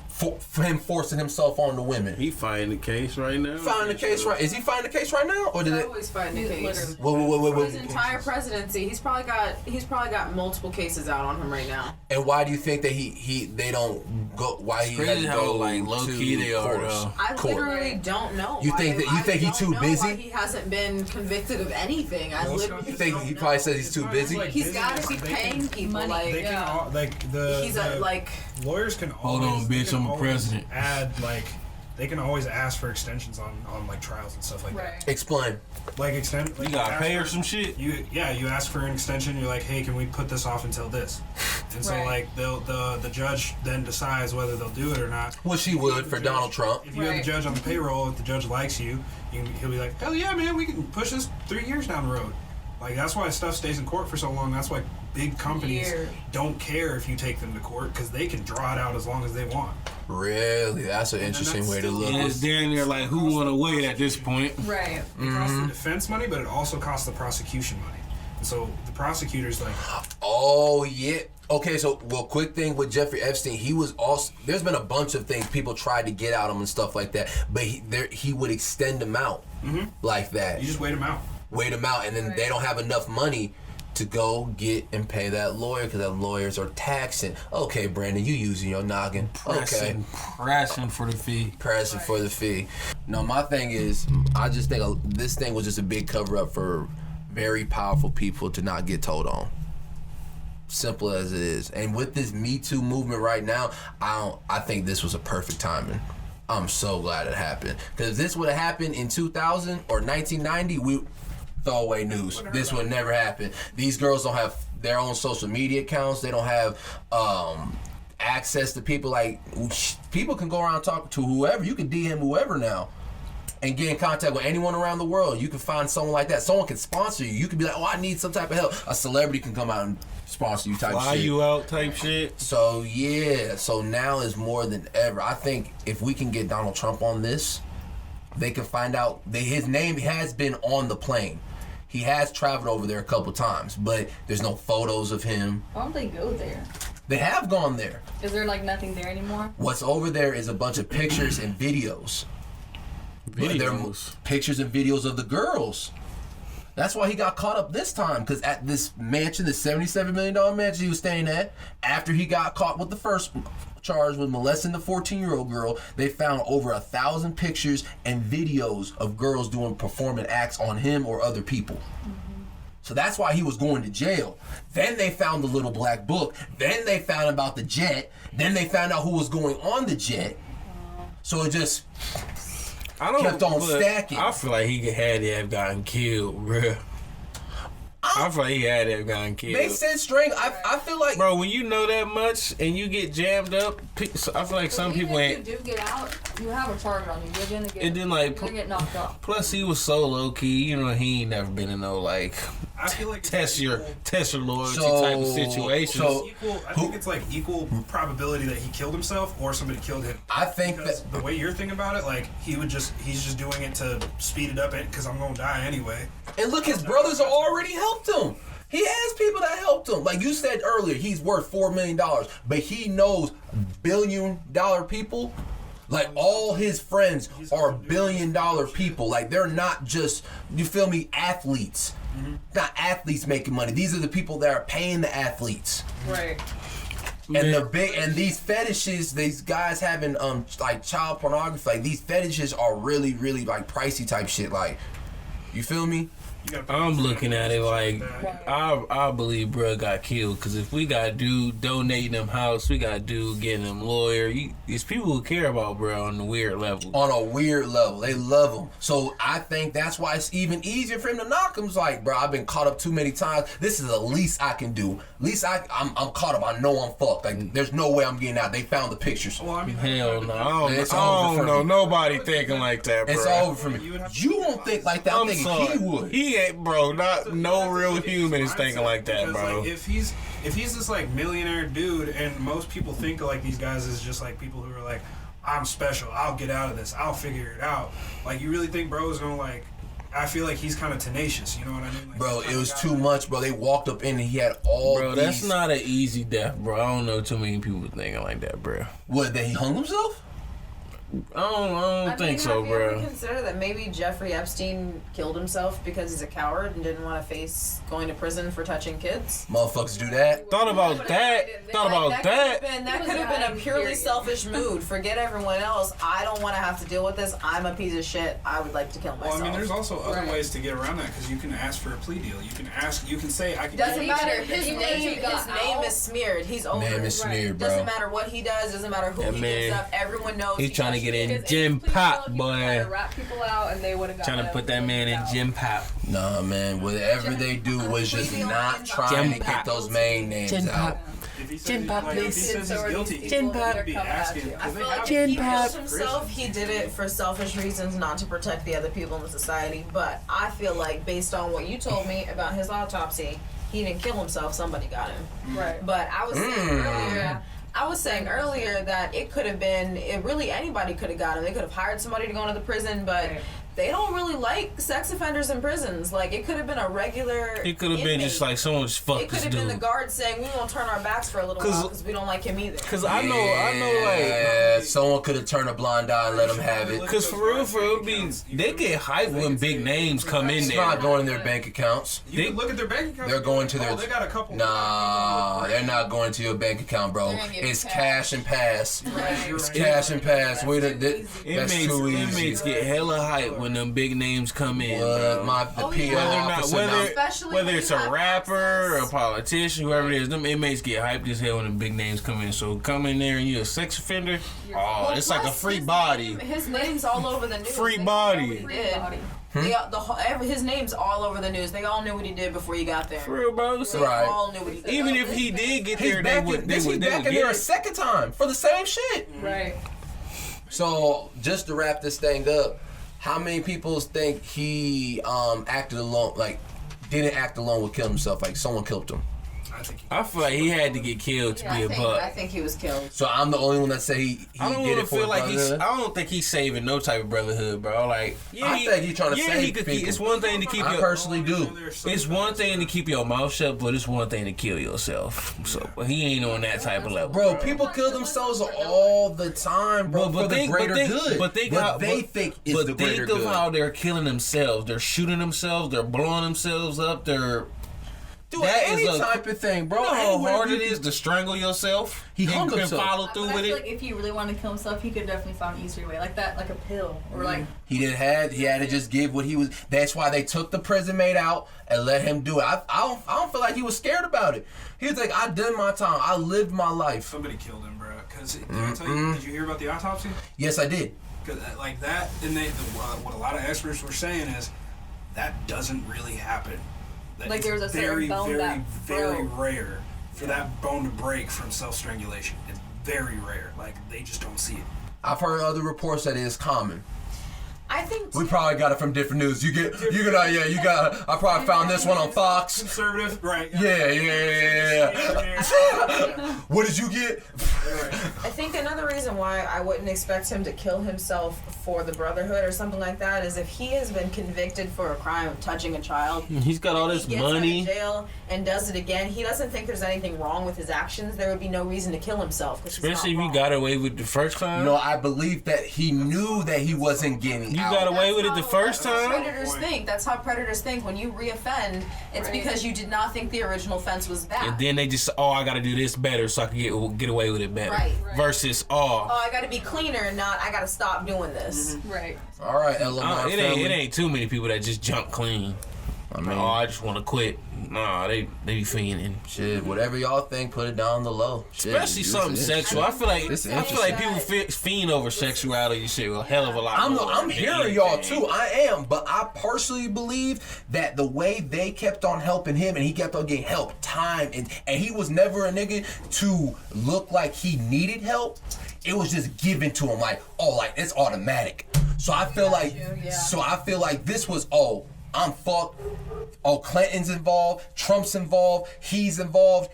Speaker 1: for him forcing himself on the women.
Speaker 3: He fighting the case right now.
Speaker 1: Fighting the case right? Is he fighting the case right now, or did
Speaker 2: He's
Speaker 1: it?
Speaker 2: always fighting the
Speaker 4: He's
Speaker 2: case.
Speaker 4: literally-
Speaker 1: Wait.
Speaker 2: His entire presidency, he's probably got multiple cases out on him right now.
Speaker 1: And why do you think that they don't go? Why he
Speaker 3: Crazy
Speaker 1: has to
Speaker 3: how,
Speaker 1: go
Speaker 3: like, low-key
Speaker 1: to
Speaker 3: they are,
Speaker 1: court?
Speaker 3: though.
Speaker 2: I
Speaker 1: Court.
Speaker 2: literally don't know.
Speaker 1: You think he's too busy?
Speaker 2: Why he hasn't been convicted of anything. I literally
Speaker 1: You think
Speaker 2: don't
Speaker 1: he
Speaker 2: know.
Speaker 1: probably says he's too busy?
Speaker 5: Like,
Speaker 2: He's
Speaker 5: busy,
Speaker 2: got to be
Speaker 5: they can-
Speaker 2: paying people.
Speaker 4: money.
Speaker 2: Like
Speaker 5: They can
Speaker 4: Yeah.
Speaker 5: all, like the
Speaker 2: he's
Speaker 5: the
Speaker 2: like
Speaker 5: lawyers can
Speaker 3: Hold
Speaker 5: always,
Speaker 3: on,
Speaker 5: they
Speaker 3: bitch,
Speaker 5: can
Speaker 3: I'm a
Speaker 5: always
Speaker 3: president.
Speaker 5: Add like they can always ask for extensions on like trials and stuff like
Speaker 4: Right.
Speaker 1: Explain.
Speaker 5: that. Like extend. Like,
Speaker 3: You gotta
Speaker 5: ask
Speaker 3: pay her
Speaker 5: for-
Speaker 3: some shit.
Speaker 5: You ask for an extension. You're like, hey, can we put this off until this? And so
Speaker 4: Right.
Speaker 5: like the judge then decides whether they'll do it or not.
Speaker 1: Which he would for Donald Trump.
Speaker 5: If you have the
Speaker 4: Right.
Speaker 5: judge on the payroll, if the judge likes you, he'll be like, hell yeah, man, we can push this 3 years down the road. Like that's why stuff stays in court for so long. That's why big companies
Speaker 4: Years.
Speaker 5: don't care if you take them to court because they can draw it out as long as they want.
Speaker 1: Really, that's an interesting way to look.
Speaker 3: And it's damn near like who wanna wait at this point.
Speaker 4: Right.
Speaker 5: It costs the defense money, but it also costs the prosecution money. And so the prosecutor's like,
Speaker 1: Oh yeah. Okay, so quick thing with Jeffrey Epstein, he was also. There's been a bunch of things people tried to get out of him and stuff like that, but he would extend them out like that,
Speaker 5: you just wait them out.
Speaker 1: wait them out, and then they don't have enough money to go get and pay that lawyer because that lawyers are taxing. Okay, Brandon, you using your noggin. Okay.
Speaker 3: Pressing for the fee.
Speaker 1: Pressing for the fee. No, my thing is, I just think this thing was just a big cover up for very powerful people to not get told on. Simple as it is. And with this Me Too movement right now, I think this was a perfect timing. I'm so glad it happened. Because if this would have happened in 2000 or 1990, we throwaway news. This would never happen. These girls don't have their own social media accounts. They don't have access to people. Like, people can go around talking to whoever. You can DM whoever now and get in contact with anyone around the world. You can find someone like that. Someone can sponsor you. You can be like, oh, I need some type of help. A celebrity can come out and sponsor you type
Speaker 3: Fly
Speaker 1: shit.
Speaker 3: you out type shit.
Speaker 1: So, yeah. So now is more than ever. I think if we can get Donald Trump on this, they can find out that his name has been on the plane. He has traveled over there a couple times, but there's no photos of him.
Speaker 4: Why don't they go there?
Speaker 1: They have gone there.
Speaker 4: Is there like nothing there anymore?
Speaker 1: What's over there is a bunch of pictures and videos. They're
Speaker 3: Videos.
Speaker 1: pictures and videos of the girls. That's why he got caught up this time, because at this mansion, the $77 million mansion he was staying at, after he got caught with the first charge with molesting the 14-year-old girl, they found over 1,000 pictures and videos of girls performing acts on him or other people. So that's why he was going to jail. Then they found the little black book. Then they found about the jet. Then they found out who was going on the jet. So it just kept on stacking.
Speaker 3: I feel like he had to have gotten killed, bro. I feel like he had to have gotten killed.
Speaker 1: They said string. I feel like,
Speaker 3: bro, when you know that much and you get jammed up, I feel like some people ain't.
Speaker 4: If you do get out, you have a target on you. You're gonna get.
Speaker 3: And then like,
Speaker 4: you're gonna get knocked off.
Speaker 3: Plus he was so low key. You know, he ain't never been in no like
Speaker 5: I feel like
Speaker 3: test your loyalty type of situation.
Speaker 1: So
Speaker 5: I think it's like equal probability that he killed himself or somebody killed him.
Speaker 1: I think
Speaker 5: Because
Speaker 1: that
Speaker 5: the way you're thinking about it, like he's just doing it to speed it up because I'm gonna die anyway.
Speaker 1: And look, his brothers already helped him. He has people that helped him. Like you said earlier, he's worth $4 million, but he knows $1 billion people. Like all his friends are $1 billion people. Like they're not just, you feel me, athletes. Not athletes making money. These are the people that are paying the athletes.
Speaker 4: Right.
Speaker 1: And these fetishes, these guys having like child pornography, like these fetishes are really, really like pricey type shit. Like, you feel me?
Speaker 3: I'm looking at it like I believe bro got killed, because if we got dude donating them house, we got dude getting them lawyer. It's people who care about bro on the weird level. On a weird level, they love him. So I think that's why it's even easier for him to knock him. It's like, bro, I've been caught up too many times. This is the least I can do. At least I'm caught up. I know I'm fucked. Like there's no way I'm getting out. They found the pictures.
Speaker 5: Well, I mean,
Speaker 3: Hell no, I don't know nobody thinking like that, bro.
Speaker 1: It's over for me. You won't think like that. I'm thinking
Speaker 3: sorry.
Speaker 1: he would.
Speaker 3: He ain't, bro. No real human is thinking like that,
Speaker 5: because,
Speaker 3: bro.
Speaker 5: Like, if he's this like millionaire dude, and most people think of like these guys as just like people who are like, I'm special, I'll get out of this, I'll figure it out. Like, you really think bro is gonna like? I feel like he's kind of tenacious. You know what I mean? Like,
Speaker 1: bro, it was too much, bro. They walked up in and he had all.
Speaker 3: Bro, that's not an easy death, bro. I don't know too many people thinking like that, bro.
Speaker 1: What? That he hung himself?
Speaker 3: I don't think so,
Speaker 2: have you
Speaker 3: bro.
Speaker 2: ever considered that maybe Jeffrey Epstein killed himself because he's a coward and didn't want to face going to prison for touching kids?
Speaker 1: Motherfuckers do that.
Speaker 3: Thought about that.
Speaker 2: That could have been a purely selfish mood. Forget everyone else. I don't want to have to deal with this. I'm a piece of shit. I would like to kill myself.
Speaker 5: Well, I mean, there's also other ways to get around that, because you can ask for a plea deal. You can say, I can.
Speaker 2: Doesn't matter.
Speaker 4: His
Speaker 2: His
Speaker 4: name
Speaker 2: name is smeared. He's over.
Speaker 1: Name is smeared, bro.
Speaker 2: Doesn't matter what he does. Doesn't matter who he gives up. Everyone knows.
Speaker 3: He's trying to get in
Speaker 4: Because
Speaker 3: gym
Speaker 4: please
Speaker 3: pop,
Speaker 4: tell if you tried
Speaker 3: boy.
Speaker 4: to rat people out and they would have got
Speaker 3: Trying to put that man in gym pop.
Speaker 1: Nah, man. Whatever they do was just not trying to get those main names out.
Speaker 5: If he says,
Speaker 3: Gin pop,
Speaker 5: like, if he
Speaker 3: please.
Speaker 5: says he's guilty,
Speaker 3: Gin pop.
Speaker 5: he'd be asking.
Speaker 2: I feel
Speaker 5: Like
Speaker 2: like if he killed himself, he did it for selfish reasons, not to protect the other people in the society. But I feel like, based on what you told me about his autopsy, he didn't kill himself. Somebody got him.
Speaker 4: Right.
Speaker 2: But I was saying earlier that it could have been, really anybody could have got him. They could have hired somebody to go into the prison, but they don't really like sex offenders in prisons. Like, it could have been a regular
Speaker 3: It could have been just like someone just fucked
Speaker 2: It could
Speaker 3: this
Speaker 2: have been the
Speaker 3: dude.
Speaker 2: guards saying, we won't turn our backs for a little while because we don't like him either.
Speaker 3: Cause I know,
Speaker 1: Yeah, someone could have turned a blind eye and let him have it.
Speaker 3: Cause for real, they get hyped when big names come in
Speaker 1: It's
Speaker 3: there.
Speaker 1: not going in their bank accounts.
Speaker 5: You can look at their bank account.
Speaker 1: They're going to their.
Speaker 5: They got a couple.
Speaker 1: Nah, they're not going to your bank account, bro.
Speaker 2: They're gonna get
Speaker 1: It's
Speaker 2: cash.
Speaker 1: cash and pass.
Speaker 2: Right.
Speaker 1: It's cash and pass. That's too easy.
Speaker 3: Inmates get hella hype when them big names come in.
Speaker 1: The
Speaker 2: Oh,
Speaker 1: PR
Speaker 2: yeah.
Speaker 1: officer.
Speaker 2: Especially
Speaker 3: Whether
Speaker 2: when
Speaker 3: it's
Speaker 2: you
Speaker 3: a
Speaker 2: have
Speaker 3: rapper or a
Speaker 2: access.
Speaker 3: politician, whoever it is, them inmates get hyped as hell when the big names come in. So come in there and you're a sex offender,
Speaker 2: Well,
Speaker 3: it's like a
Speaker 2: plus,
Speaker 3: free
Speaker 2: his
Speaker 3: body.
Speaker 2: His name's all over the news.
Speaker 3: Free
Speaker 2: They
Speaker 3: body.
Speaker 2: know what he did. His name's all over the news. They all knew what he did before you got there.
Speaker 3: For real, bro. So
Speaker 2: They
Speaker 1: Right.
Speaker 2: all knew what he did.
Speaker 3: even if he did get
Speaker 1: He's
Speaker 3: there,
Speaker 1: back
Speaker 3: they
Speaker 1: in
Speaker 3: would
Speaker 1: there
Speaker 3: get
Speaker 1: a
Speaker 3: it.
Speaker 1: second time for the same shit.
Speaker 4: Right.
Speaker 1: So just to wrap this thing up, how many people think he acted alone? Like didn't act alone, would kill himself? Like someone killed him.
Speaker 5: I think
Speaker 3: I feel like he had to get killed to be a buck.
Speaker 2: I think he was killed.
Speaker 1: So I'm the only one that say he
Speaker 3: I don't
Speaker 1: did
Speaker 3: want
Speaker 1: it
Speaker 3: to
Speaker 1: for
Speaker 3: feel like
Speaker 1: brotherhood?
Speaker 3: I don't think he's saving no type of brotherhood, bro. Like, yeah,
Speaker 1: I think he's trying to save
Speaker 3: he could
Speaker 1: people.
Speaker 3: It's one thing to keep
Speaker 1: I
Speaker 3: your.
Speaker 1: personally do.
Speaker 3: It's one thing to keep your mouth shut, but it's one thing to kill yourself. So he ain't on that type of level,
Speaker 1: Bro, people kill themselves all the time, bro, for the greater good.
Speaker 3: But think of how they're killing themselves. They're shooting themselves. They're blowing themselves up. They're
Speaker 1: do any type of thing, bro.
Speaker 3: You know how
Speaker 1: Anywhere
Speaker 3: hard
Speaker 1: you
Speaker 3: it is to strangle yourself.
Speaker 1: He hung
Speaker 3: and
Speaker 1: himself.
Speaker 3: follow
Speaker 4: But
Speaker 3: through
Speaker 4: I
Speaker 3: with
Speaker 4: feel
Speaker 3: it.
Speaker 4: like if he really wanted to kill himself, he could definitely find an easier way, like that, like a pill, or like.
Speaker 1: He had to just give what he was. That's why they took the prison mate out and let him do it. I don't feel like he was scared about it. He was like, I did my time. I lived my life.
Speaker 5: somebody killed him, bro. Because did I tell you? Did you hear about the autopsy?
Speaker 1: Yes, I did.
Speaker 5: Cause like that, and what a lot of experts were saying is that doesn't really happen. That
Speaker 4: Like
Speaker 5: it's
Speaker 4: there's a certain
Speaker 5: very,
Speaker 4: bone
Speaker 5: very,
Speaker 4: that
Speaker 5: very
Speaker 4: broke.
Speaker 5: rare for that bone to break from self-strangulation. It's very rare. Like they just don't see it.
Speaker 1: I've heard other reports that it is common.
Speaker 2: I think
Speaker 1: We probably got it from different news. You got. I probably found this one on Fox.
Speaker 5: Conservative, right?
Speaker 1: Yeah. What did you get?
Speaker 2: I think another reason why I wouldn't expect him to kill himself for the Brotherhood or something like that is if he has been convicted for a crime of touching a child.
Speaker 3: He's got all this
Speaker 2: He gets out
Speaker 3: money.
Speaker 2: of jail and does it again. He doesn't think there's anything wrong with his actions. There would be no reason to kill himself.
Speaker 3: Especially if you got away with it the first time.
Speaker 1: No, I believe that he knew that he wasn't getting
Speaker 3: You
Speaker 1: out.
Speaker 3: got away with it the first time?
Speaker 2: Predators think. That's how predators think. When you reoffend, it's because you did not think the original offense was bad.
Speaker 3: And then they just, I got to do this better so I can get away with it better.
Speaker 2: Right.
Speaker 3: Versus,
Speaker 2: I got to be cleaner, not I got to stop doing this.
Speaker 4: Right.
Speaker 1: All right, LMR
Speaker 3: it ain't too many people that just jump clean.
Speaker 1: I mean,
Speaker 3: I just want to quit. Nah, they be fiending.
Speaker 1: shit, whatever y'all think, put it down the low. Shit,
Speaker 3: Especially something sexual. I feel like people fiend over sexuality shit a hell of a lot. more
Speaker 1: I'm
Speaker 3: than
Speaker 1: hearing y'all
Speaker 3: anything.
Speaker 1: too. I am, but I personally believe that the way they kept on helping him and he kept on getting help time and he was never a nigga to look like he needed help. It was just given to him like it's automatic. So I feel like this was I'm fucked. Clinton's involved, Trump's involved, he's involved.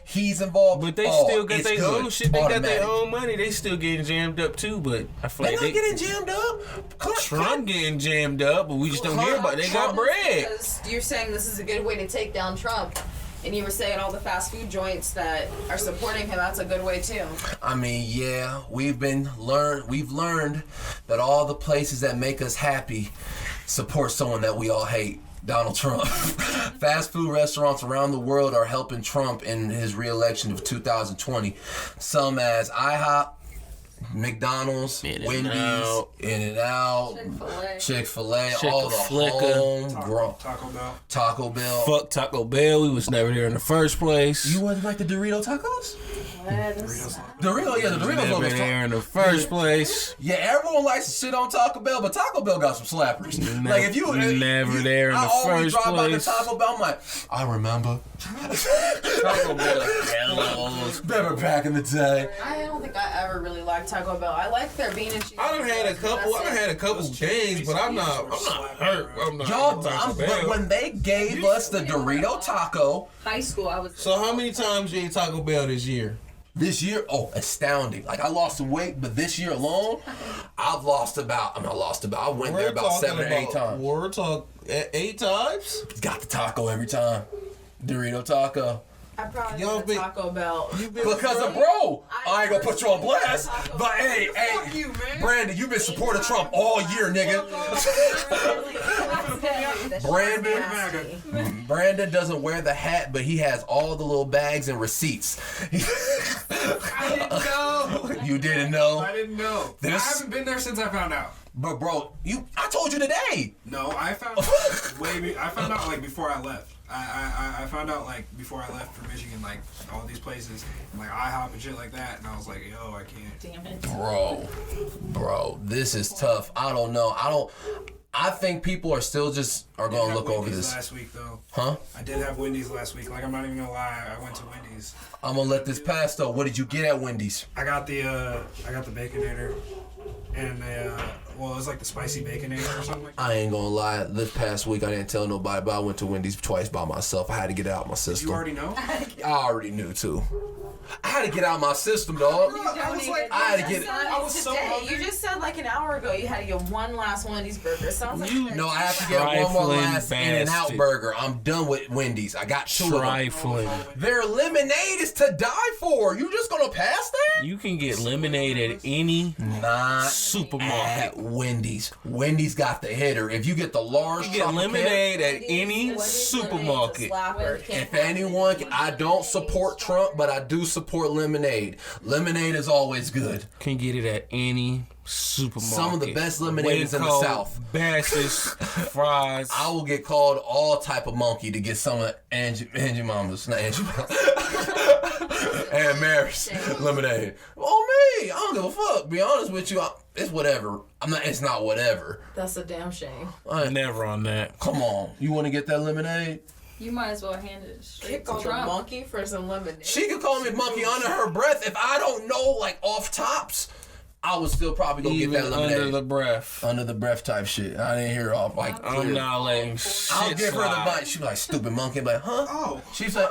Speaker 3: But they still got
Speaker 1: it's
Speaker 3: their
Speaker 1: good.
Speaker 3: own shit. They got their
Speaker 1: Automatic.
Speaker 3: own money. They still getting jammed up too. But I feel
Speaker 1: They're
Speaker 3: like
Speaker 1: not getting jammed up.
Speaker 3: Trump getting jammed up, but we just don't hear about it. They got bread.
Speaker 2: Because you're saying this is a good way to take down Trump. And you were saying all the fast food joints that are supporting him, that's a good way too.
Speaker 1: I mean, yeah, we've learned that all the places that make us happy support someone that we all hate. Donald Trump. Fast food restaurants around the world are helping Trump in his re-election of 2020. Some as IHOP, McDonald's, Wendy's, In-N-Out, Chick-fil-A, all the homegrown. Taco Bell.
Speaker 3: Fuck Taco Bell. We was never there in the first place.
Speaker 1: You wasn't like the Dorito tacos? The Doritos
Speaker 3: Never
Speaker 1: was
Speaker 3: there in the first place.
Speaker 1: Yeah, everyone likes to shit on Taco Bell, but Taco Bell got some slappers. Like if you
Speaker 3: never there in the
Speaker 1: I always
Speaker 3: first
Speaker 1: drive by the
Speaker 3: place.
Speaker 1: Taco Bell, I'm like, I remember.
Speaker 3: Taco Bell, hellos.
Speaker 1: Remember back in the day.
Speaker 2: I don't think I ever really liked Taco Bell. I like their bean and cheese.
Speaker 3: I done had a couple things, but I'm not hurt. I'm not Taco
Speaker 1: But
Speaker 3: Bell.
Speaker 1: when they gave us the Dorito taco
Speaker 4: High school, I was.
Speaker 3: So how many times you ate Taco Bell this year?
Speaker 1: this year, astounding. Like I lost some weight, but this year alone, I went there about 7 or 8 times.
Speaker 3: We're talking 8 times?
Speaker 1: Got the taco every time. Dorito taco.
Speaker 2: I probably
Speaker 3: Y'all
Speaker 2: did
Speaker 3: been-
Speaker 2: Taco Bell.
Speaker 1: Because of bro, I ain't gonna put you on blast. But hey,
Speaker 5: you, man.
Speaker 1: Brandon, you've been supporting Trump all year, nigga. Brandon doesn't wear the hat, but he has all the little bags and receipts.
Speaker 5: I didn't know.
Speaker 1: You didn't know?
Speaker 5: I didn't know. I
Speaker 1: This-
Speaker 5: haven't been there since I found out.
Speaker 1: But bro, I told you today.
Speaker 5: No, I found out I found out like before I left. I found out like before I left for Michigan, like all these places, and, like IHOP and shit like that, and I was like, yo, I can't.
Speaker 2: Damn it.
Speaker 1: Bro, this is tough. I don't know. I think people are still are gonna look over
Speaker 5: Wendy's
Speaker 1: this.
Speaker 5: last week though.
Speaker 1: Huh?
Speaker 5: I did have Wendy's last week. Like I'm not even gonna lie, I went to Wendy's.
Speaker 1: I'm gonna let this pass though. What did you get at Wendy's?
Speaker 5: I got the Baconator and the Well, it's like the spicy bacon egg or something like that.
Speaker 1: I ain't gonna lie. This past week, I didn't tell nobody, but I went to Wendy's twice by myself. I had to get it out of my system.
Speaker 5: You already know?
Speaker 1: I already knew too. I had to get out of my system, dog.
Speaker 5: I was like,
Speaker 1: I had to get.
Speaker 5: I was so hungry.
Speaker 2: You just said like an hour ago you had to get one last Wendy's burger. Sounds like
Speaker 1: No, I have to get one more
Speaker 3: Trifling
Speaker 1: last In-N-Out
Speaker 3: bastard.
Speaker 1: burger. I'm done with Wendy's. I got 2 of them.
Speaker 3: Trifling.
Speaker 1: Their lemonade is to die for. You just gonna pass that?
Speaker 3: You can get lemonade at any
Speaker 1: Not
Speaker 3: supermarket.
Speaker 1: at Wendy's. Wendy's got the hitter. If you get the large
Speaker 3: You get
Speaker 1: Tropicana-
Speaker 3: lemonade at any supermarket.
Speaker 1: If anyone, I don't support Trump, but I do support lemonade. Lemonade is always good.
Speaker 3: Can get it at any supermarket.
Speaker 1: Some of the best lemonades in the
Speaker 3: Winco,
Speaker 1: South.
Speaker 3: Basses, fries.
Speaker 1: I will get called all type of monkey to get some of Angie Mama's, not Angie Mama's. And Mary's lemonade. Oh me, I don't give a fuck. Be honest with you, it's whatever. It's not whatever.
Speaker 2: That's a damn shame.
Speaker 3: Never on that.
Speaker 1: Come on, you want to get that lemonade?
Speaker 4: You might as well hand it straight
Speaker 2: Kick
Speaker 4: to
Speaker 2: on the
Speaker 4: Trump.
Speaker 2: monkey for some lemonade.
Speaker 1: She could call me monkey under her breath. If I don't know, like off tops, I would still probably go
Speaker 3: Even
Speaker 1: get that lemonade.
Speaker 3: under the breath.
Speaker 1: Under the breath type shit. I didn't hear all like.
Speaker 3: I'm
Speaker 1: clear.
Speaker 3: not letting shit
Speaker 1: I'll give her the
Speaker 3: slide.
Speaker 1: bite. She be like, stupid monkey. I'm like, huh?
Speaker 5: Oh.
Speaker 1: She's like,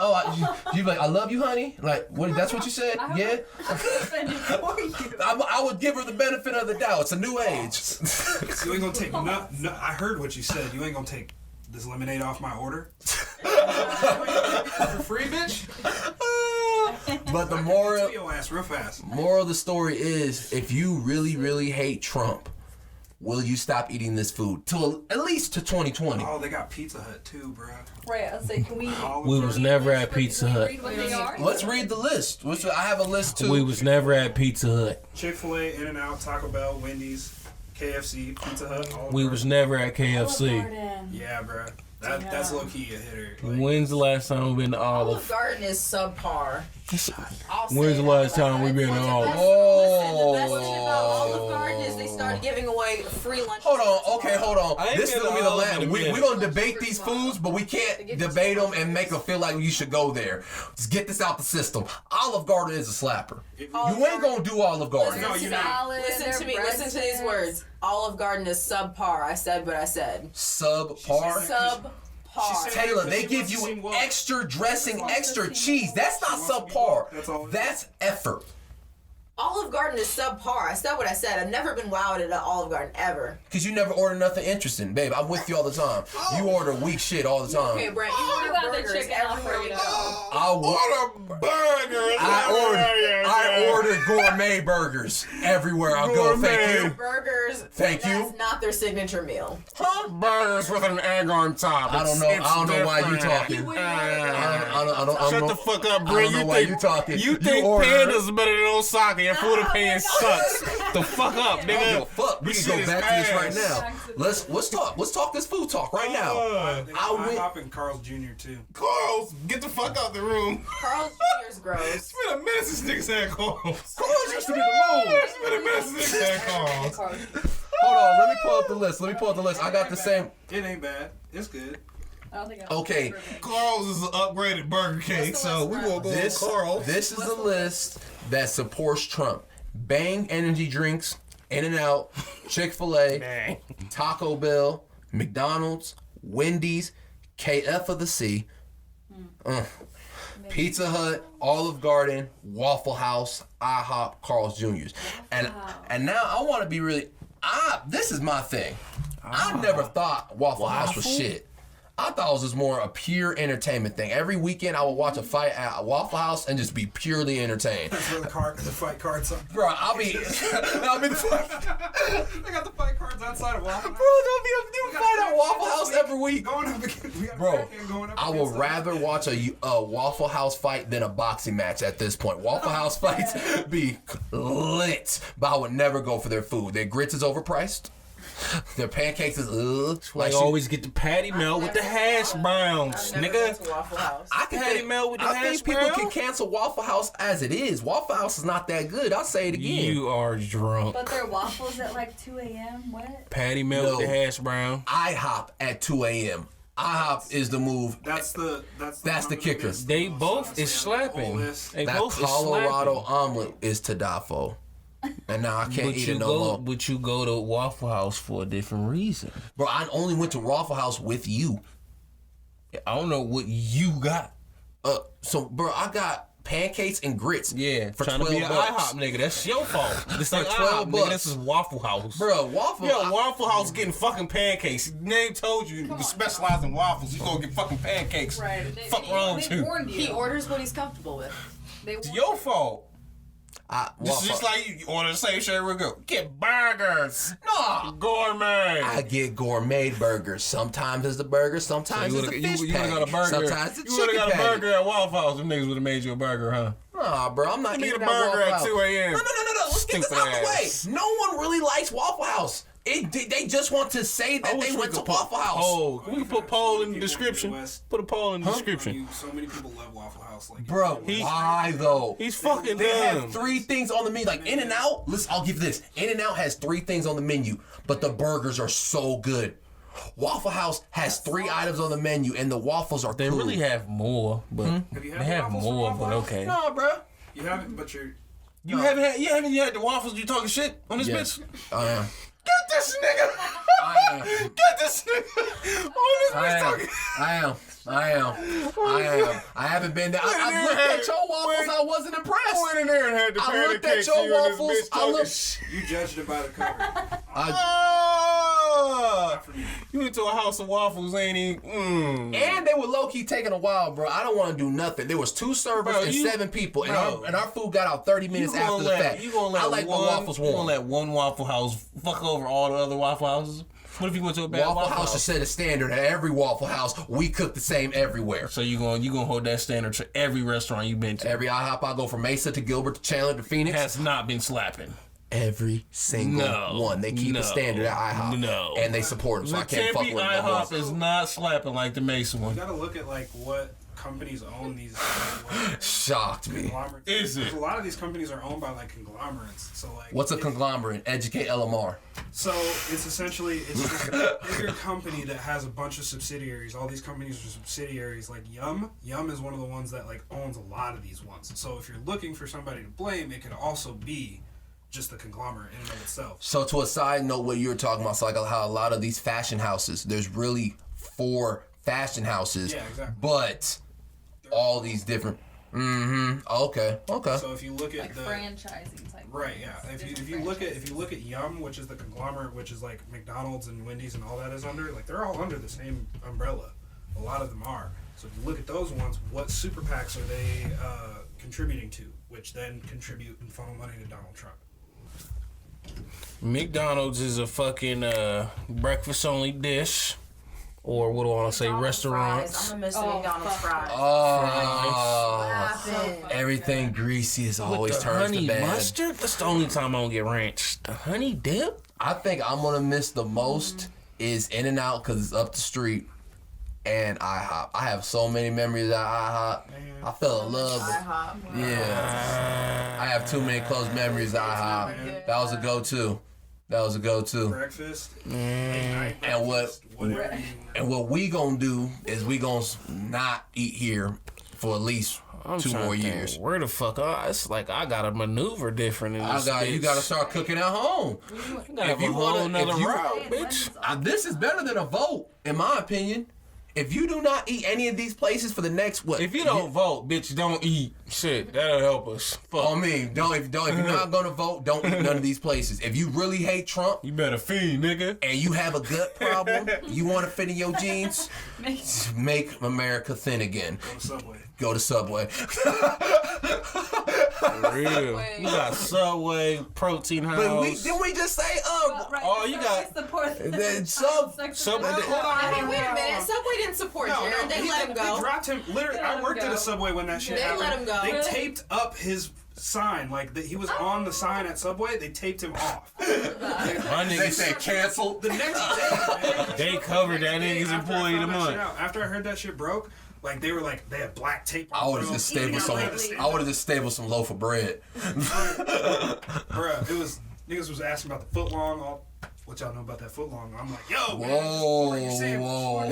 Speaker 1: you be like, I love you, honey. Like, what? That's what you said? Yeah.
Speaker 4: I'm offended for you.
Speaker 1: I would give her the benefit of the doubt. It's a new age.
Speaker 5: You ain't gonna take no. I heard what you said. You ain't gonna take this lemonade off my order. For free, bitch.
Speaker 1: But the
Speaker 5: To
Speaker 1: moral
Speaker 5: your ass real fast.
Speaker 1: of the story is, if you really, really hate Trump, will you stop eating this food till at least to 2020?
Speaker 5: Oh, they got Pizza Hut too, bro.
Speaker 4: Right, I'll say, can we
Speaker 3: We was never at Pizza Hut.
Speaker 4: read what they are?
Speaker 1: Let's read the list. I have a list too.
Speaker 3: We was never at Pizza Hut.
Speaker 5: Chick-fil-A, In-N-Out, Taco Bell, Wendy's, KFC, Pizza Hut. Olive
Speaker 3: We
Speaker 5: Garden.
Speaker 3: was never at KFC.
Speaker 5: Yeah, bro. That's low key a hitter.
Speaker 3: When's the last time we been to
Speaker 2: Olive
Speaker 3: Olive?
Speaker 2: Garden is subpar. I'll say
Speaker 3: When's the
Speaker 2: it
Speaker 3: last
Speaker 2: out
Speaker 3: time
Speaker 2: loud.
Speaker 3: we been to
Speaker 2: Listen,
Speaker 3: Olive?
Speaker 2: the best thing about Olive Garden is they started giving away free lunch.
Speaker 1: Hold on, okay, hold on.
Speaker 3: I ain't
Speaker 1: This is
Speaker 3: been
Speaker 1: gonna be
Speaker 3: to
Speaker 1: the
Speaker 3: Olive
Speaker 1: last.
Speaker 3: in a
Speaker 1: We're
Speaker 3: minute.
Speaker 1: gonna debate these foods, but we can't debate them and make them feel like you should go there. Just get this out the system. Olive Garden is a slapper. You ain't gonna do Olive Garden.
Speaker 5: No, you're not.
Speaker 4: Salad,
Speaker 2: Listen to me.
Speaker 4: their
Speaker 2: Listen to these
Speaker 4: breadsticks.
Speaker 2: words. Olive Garden is subpar. I said what I said.
Speaker 1: Subpar.
Speaker 2: Subpar.
Speaker 1: Taylor, they give you extra dressing, extra cheese. That's not subpar. That's effort.
Speaker 2: Olive Garden is subpar. I said what I said. I've never been wowed at an Olive Garden ever.
Speaker 1: Cause you never order nothing interesting, babe. I'm with you all the time. You order weak shit all the time.
Speaker 2: Okay, Brent, you order
Speaker 4: got the
Speaker 2: burgers
Speaker 4: chicken
Speaker 2: everywhere you go.
Speaker 1: I order gourmet burgers everywhere I go. Thank you.
Speaker 2: Burgers.
Speaker 1: Thank you.
Speaker 2: That's not their signature meal.
Speaker 3: Burgers with an egg on top.
Speaker 1: I don't know why you talking. I don't
Speaker 3: Shut
Speaker 1: know.
Speaker 3: the fuck up,
Speaker 1: I
Speaker 3: Brent.
Speaker 1: don't know why you talking.
Speaker 3: You think
Speaker 1: order-
Speaker 3: pandas better than Osaka? Your food opinion sucks. The fuck up,
Speaker 1: I don't give a
Speaker 3: nigga.
Speaker 1: fuck. We
Speaker 3: This
Speaker 1: can
Speaker 3: shit
Speaker 1: go
Speaker 3: is
Speaker 1: back to this right
Speaker 3: ass.
Speaker 1: now. Let's talk. Let's talk this food talk right now. I went.
Speaker 5: IHOP and Carl's Jr. too.
Speaker 3: Carl's, get the fuck out the room.
Speaker 2: Carl's Jr. is gross.
Speaker 3: It's been a minute since niggas had Carl's.
Speaker 1: Carl's used to be the move.
Speaker 3: It's been a minute since niggas had Carl's.
Speaker 1: Hold on. Let me pull up the list. I got the same.
Speaker 5: It ain't bad. It's good.
Speaker 4: I don't think
Speaker 1: Okay.
Speaker 3: Carl's is an upgraded Burger King, so we gonna go with Carl's.
Speaker 1: This is the list that supports Trump. Bang energy drinks, In-N-Out, Chick-fil-A,
Speaker 3: Dang.
Speaker 1: Taco Bell, McDonald's, Wendy's, KF of the C, Pizza Hut, Olive Garden, Waffle House, IHOP, Carl's Jr.'s. And now I want to be really. This is my thing. I never thought Waffle House was shit. I thought it was just more a pure entertainment thing. Every weekend I would watch a fight at Waffle House and just be purely entertained.
Speaker 5: That's where the fight cards are.
Speaker 1: Bro, I'll be the fight.
Speaker 5: They got the fight cards outside of Waffle
Speaker 1: Bro,
Speaker 5: House.
Speaker 1: there'll be a fight at Waffle House every week.
Speaker 5: Going up against, we got a
Speaker 1: Bro,
Speaker 5: crackhead going up
Speaker 1: I would
Speaker 5: against
Speaker 1: rather watch a Waffle House fight than a boxing match at this point. Waffle House fights be lit, but I would never go for their food. Their grits is overpriced. Their pancakes is
Speaker 3: Like always get the patty melt with the hash browns,
Speaker 2: I've never been
Speaker 3: nigga.
Speaker 2: to Waffle House.
Speaker 1: I can
Speaker 3: Patty
Speaker 1: think,
Speaker 3: melt with the
Speaker 1: I
Speaker 3: hash
Speaker 1: think people
Speaker 3: brown?
Speaker 1: can cancel Waffle House as it is. Waffle House is not that good. I'll say it again.
Speaker 3: You are drunk.
Speaker 4: But their waffles at like 2 a.m. What?
Speaker 3: Patty melt with the
Speaker 1: No.
Speaker 3: hash brown.
Speaker 1: IHOP at 2 a.m. IHOP is the move.
Speaker 5: That's the
Speaker 1: kicker.
Speaker 3: They both is slapping.
Speaker 5: Coldest.
Speaker 3: They
Speaker 1: That
Speaker 3: both is
Speaker 1: Colorado
Speaker 3: slapping.
Speaker 1: omelet is to die for. And now I can't eat it no more.
Speaker 3: But you go to Waffle House for a different reason.
Speaker 1: Bro, I only went to Waffle House with you.
Speaker 3: I don't know what you got.
Speaker 1: So, bro, I got pancakes and grits.
Speaker 3: Yeah,
Speaker 1: for
Speaker 3: trying
Speaker 1: $12.
Speaker 3: To be an IHOP nigga. That's your fault. It's like
Speaker 1: $12.
Speaker 3: IHOP, nigga. This is Waffle House.
Speaker 1: Bro,
Speaker 3: Waffle House getting fucking pancakes. Name told you to specialize in waffles. You gonna get fucking pancakes.
Speaker 4: Right.
Speaker 3: Fuck wrong with you?
Speaker 2: He orders what he's comfortable with.
Speaker 3: It's your fault. This is just like you order the same shit everywhere go. Get burgers.
Speaker 1: No.
Speaker 3: Gourmet.
Speaker 1: I get gourmet burgers. Sometimes it's the burger, sometimes it's the fish
Speaker 3: You would've
Speaker 1: patty.
Speaker 3: got a burger.
Speaker 1: Sometimes it's
Speaker 3: You would've
Speaker 1: chicken
Speaker 3: got a
Speaker 1: patty.
Speaker 3: burger at Waffle House. Them niggas would've made you a burger, huh?
Speaker 1: Nah, bro, I'm not
Speaker 3: You
Speaker 1: eating
Speaker 3: need a
Speaker 1: at
Speaker 3: burger
Speaker 1: Waffle
Speaker 3: at
Speaker 1: House.
Speaker 3: 2 a.m.
Speaker 1: No. Let's get this
Speaker 3: Stupid
Speaker 1: out the way.
Speaker 3: ass.
Speaker 1: No one really likes Waffle House. They just want to say that they went to Waffle House.
Speaker 3: Oh, we can put poll in the description. Put a poll in the description.
Speaker 5: So many people love Waffle House. Like,
Speaker 1: Bro, why though?
Speaker 3: He's fucking
Speaker 1: They
Speaker 3: dumb.
Speaker 1: have 3 things on the menu. Like In-N-Out, listen, I'll give this. In-N-Out has 3 things on the menu, but the burgers are so good. Waffle House has 3 items on the menu, and the waffles are
Speaker 3: They
Speaker 1: cool.
Speaker 3: really have more, but
Speaker 5: Have you had
Speaker 3: they have
Speaker 5: waffles from
Speaker 3: more,
Speaker 5: Waffle
Speaker 3: but
Speaker 5: House?
Speaker 3: okay.
Speaker 1: Nah, bro.
Speaker 5: You haven't, but you're.
Speaker 3: You haven't had the waffles. You talking shit on this
Speaker 1: Yes.
Speaker 3: bitch?
Speaker 1: I am.
Speaker 3: Get this nigga.
Speaker 1: I am.
Speaker 3: Get this nigga on this bitch talking.
Speaker 1: I haven't been there. I looked at your waffles. I wasn't impressed.
Speaker 3: Went in there and had the
Speaker 1: I looked at
Speaker 3: pancakes.
Speaker 1: your
Speaker 3: You and this
Speaker 1: waffles.
Speaker 3: bitch
Speaker 1: I
Speaker 3: talking
Speaker 1: looked.
Speaker 3: shit.
Speaker 5: You judged it by the cover.
Speaker 3: You went to a house of waffles, ain't he?
Speaker 1: And they were low key taking a while, bro. I don't want to do nothing. There was 2 servers
Speaker 3: Bro,
Speaker 1: and
Speaker 3: you-
Speaker 1: 7 people,
Speaker 3: bro.
Speaker 1: and our food got out 30 minutes after the fact.
Speaker 3: You gonna let
Speaker 1: I like my waffles
Speaker 3: You gonna
Speaker 1: warm.
Speaker 3: let one Waffle House fuck over all the other Waffle Houses? What if you went to a bad
Speaker 1: Waffle House should set a standard at every Waffle House. We cook the same everywhere.
Speaker 3: So you gonna hold that standard to every restaurant you've been to?
Speaker 1: Every IHOP, I go from Mesa to Gilbert to Chandler to Phoenix.
Speaker 3: Has not been slapping.
Speaker 1: Every single one. They keep a standard at IHOP.
Speaker 3: No.
Speaker 1: And they support them, so I
Speaker 3: The
Speaker 1: can't fuck
Speaker 3: Tempe
Speaker 1: with them. no more.
Speaker 3: IHOP is not slapping like the Mesa one.
Speaker 5: You gotta look at like what companies own these.
Speaker 1: Shocked me.
Speaker 5: Conglomerates.
Speaker 3: Is it?
Speaker 5: A lot of these companies are owned by like conglomerates. So like.
Speaker 1: What's a conglomerate? Educate LMR.
Speaker 5: So it's essentially just a bigger company that has a bunch of subsidiaries. All these companies are subsidiaries. Like Yum is one of the ones that like owns a lot of these ones. So if you're looking for somebody to blame, it could also be just the conglomerate in and of itself.
Speaker 1: So to a side note, what you were talking about, so like how a lot of these fashion houses, there's really 4 fashion houses,
Speaker 5: Yeah, exactly.
Speaker 1: but all these different. Okay.
Speaker 5: So if you look at
Speaker 4: Like
Speaker 5: the
Speaker 4: franchising type.
Speaker 5: right, yeah. If you look at Yum, which is the conglomerate, which is like McDonald's and Wendy's and all that is under, like they're all under the same umbrella. A lot of them are. So if you look at those ones, what super PACs are they contributing to, which then contribute and funnel money to Donald Trump?
Speaker 3: McDonald's is a fucking breakfast only dish, or what do I want to say, restaurants.
Speaker 2: I'm gonna miss the McDonald's fries.
Speaker 1: Oh, everything greasy is always
Speaker 3: the
Speaker 1: turns to
Speaker 3: honey
Speaker 1: bad.
Speaker 3: mustard. That's the only time I don't get ranch. The honey dip.
Speaker 1: I think I'm gonna miss the most is In-N-Out because it's up the street, and IHOP. I have so many memories at IHOP. I fell in love with.
Speaker 2: IHOP.
Speaker 1: Yeah, I have too many close memories at IHOP. That was a go-to.
Speaker 5: Breakfast,
Speaker 1: And what we gonna do is we gonna not eat here for at least
Speaker 3: I'm
Speaker 1: 2
Speaker 3: trying
Speaker 1: more
Speaker 3: to think,
Speaker 1: years.
Speaker 3: Where the fuck? It's like I gotta maneuver different in this.
Speaker 1: You gotta start cooking at home.
Speaker 3: You gotta have a whole nother route, bitch.
Speaker 1: This is better than a vote, in my opinion. If you do not eat any of these places for the next
Speaker 3: If you don't vote, bitch, don't eat. Shit, that'll help us. Fuck.
Speaker 1: I mean, if you're not gonna vote, don't eat none of these places. If you really hate Trump
Speaker 3: You better feed, nigga.
Speaker 1: and you have a gut problem, you want to fit in your jeans, make America thin again.
Speaker 5: Go to Subway.
Speaker 1: Go to Subway.
Speaker 3: For real. You got Subway, Protein House.
Speaker 1: But didn't we just say
Speaker 3: Oh, you got-
Speaker 1: the
Speaker 3: Subway.
Speaker 2: I mean, wait a minute. Subway didn't support Jared. They let him go.
Speaker 5: They dropped him. Literally,
Speaker 4: They let
Speaker 5: I
Speaker 4: him
Speaker 5: worked at
Speaker 4: go.
Speaker 5: a Subway when that shit
Speaker 2: They
Speaker 5: happened.
Speaker 2: let him go.
Speaker 5: They
Speaker 2: Really?
Speaker 5: taped up his sign. Like, he was on the sign at Subway. They taped him off.
Speaker 3: My niggas
Speaker 1: said cancel.
Speaker 5: The next day,
Speaker 3: They covered that nigga's
Speaker 5: after I
Speaker 3: employee of the
Speaker 5: found that
Speaker 3: month.
Speaker 5: shit out, after I heard that shit broke, like, they were like, they had black tape on
Speaker 1: I would have
Speaker 5: them.
Speaker 1: just stapled some. I would have just stapled some loaf of bread.
Speaker 5: Bruh, it was, niggas was asking about the foot long, all what y'all know about that foot long? I'm like, yo,
Speaker 1: Whoa,
Speaker 5: man, you saying
Speaker 1: whoa.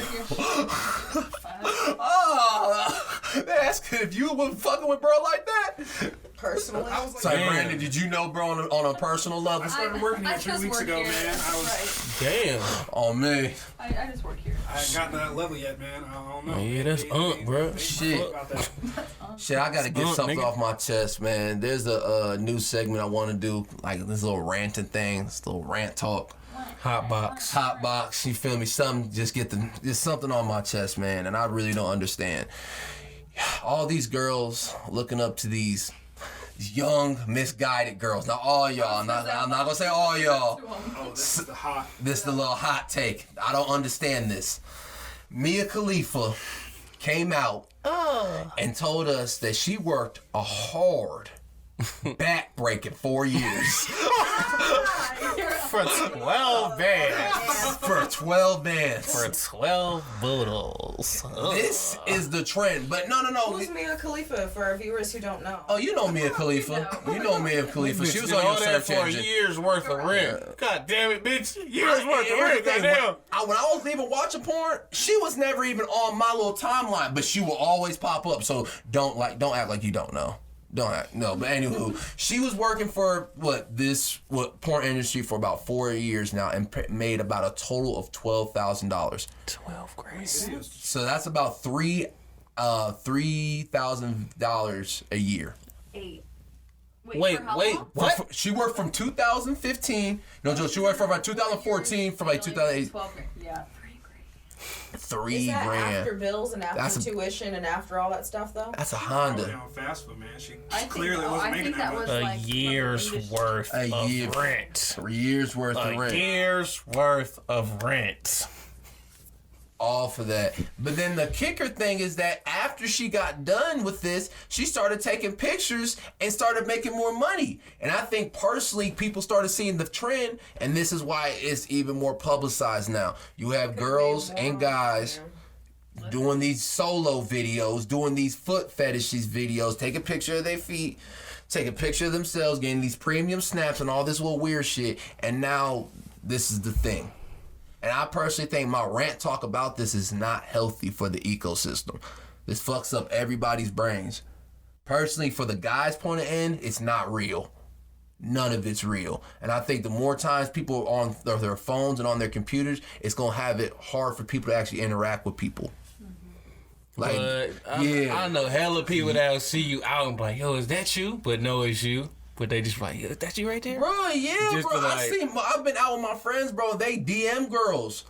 Speaker 1: Oh, that's good. If you were fucking with bro like that.
Speaker 2: Personally,
Speaker 5: I was like,
Speaker 1: So,
Speaker 3: Damn.
Speaker 1: Brandon, did you know bro on a personal level?
Speaker 5: I started working here
Speaker 4: I
Speaker 5: 3
Speaker 4: just
Speaker 5: weeks
Speaker 4: work
Speaker 5: ago,
Speaker 4: here,
Speaker 5: man.
Speaker 4: that's
Speaker 5: I was,
Speaker 4: right.
Speaker 3: Damn.
Speaker 1: Oh, me.
Speaker 4: I just work here.
Speaker 5: I hadn't gotten to that level yet, man. I don't know.
Speaker 3: Yeah, that's bro.
Speaker 1: Shit.
Speaker 5: About that.
Speaker 1: Shit, I gotta get something
Speaker 3: nigga.
Speaker 1: off my chest, man. There's a new segment I want to do, like this little ranting thing, this little rant talk.
Speaker 3: Hot box.
Speaker 1: Hot box, you feel me? Something, just something on my chest, man, and I really don't understand. All these girls looking up to these young, misguided girls. Not all y'all. I'm not gonna say all y'all.
Speaker 5: Oh, this is the hot.
Speaker 1: This is the little hot take. I don't understand this. Mia Khalifa came out and told us that she worked a hard back break in 4 years.
Speaker 3: For 12 bands.
Speaker 1: For 12 bands.
Speaker 3: For 12 boodles.
Speaker 1: This is the trend. But no.
Speaker 2: who's Mia Khalifa for our viewers who don't know?
Speaker 1: Oh, you know Mia Khalifa. You know Mia Khalifa. She was on your
Speaker 3: that
Speaker 1: search
Speaker 3: for a
Speaker 1: engine.
Speaker 3: year's worth of rent. God damn it, bitch. Year's worth of rent.
Speaker 1: Everything.
Speaker 3: Goddamn.
Speaker 1: When I was even watching porn, she was never even on my little timeline, but she will always pop up. So don't act like you don't know. Don't act, no. But anywho, she was working for porn industry for about 4 years now and made about a total of $12,000.
Speaker 3: 12 grand.
Speaker 1: So that's about $3,000 a year.
Speaker 4: 8.
Speaker 3: Wait,
Speaker 4: for how
Speaker 3: wait,
Speaker 4: long?
Speaker 3: what?
Speaker 1: She worked from 2015. No, Joe. She worked from about 2014 from like 2008.
Speaker 4: 12 grand. Yeah.
Speaker 1: $3
Speaker 2: Is that
Speaker 1: grand.
Speaker 2: after bills and after
Speaker 1: That's a-
Speaker 2: tuition and after all that stuff though?
Speaker 1: That's a
Speaker 5: Probably
Speaker 1: Honda.
Speaker 5: on fast food, man. She
Speaker 4: I
Speaker 5: clearly wasn't making that much.
Speaker 3: A
Speaker 4: like
Speaker 3: year's
Speaker 4: industry.
Speaker 3: worth
Speaker 1: A
Speaker 3: of
Speaker 1: year.
Speaker 3: rent.
Speaker 1: 3 years worth of
Speaker 3: A
Speaker 1: rent.
Speaker 3: year's worth of rent.
Speaker 1: All for that. But then the kicker thing is that after she got done with this, she started taking pictures and started making more money. And I think personally, people started seeing the trend, and this is why it's even more publicized now. You have girls and guys doing these solo videos, doing these foot fetishes videos, take a picture of their feet, take a picture of themselves, getting these premium snaps and all this little weird shit. And now this is the thing. And I personally think my rant talk about this is not healthy for the ecosystem. This fucks up everybody's brains. Personally, for the guys' point of end, it's not real. None of it's real. And I think the more times people are on their phones and on their computers, it's going to have it hard for people to actually interact with people. Like,
Speaker 3: But
Speaker 1: yeah.
Speaker 3: I know hella people that'll see you out and be like, yo, is that you? But no, it's you. But they just like, is that you right there?
Speaker 1: Bro, yeah,
Speaker 3: Just
Speaker 1: bro.
Speaker 3: to like-
Speaker 1: I've been out with my friends, bro. They DM girls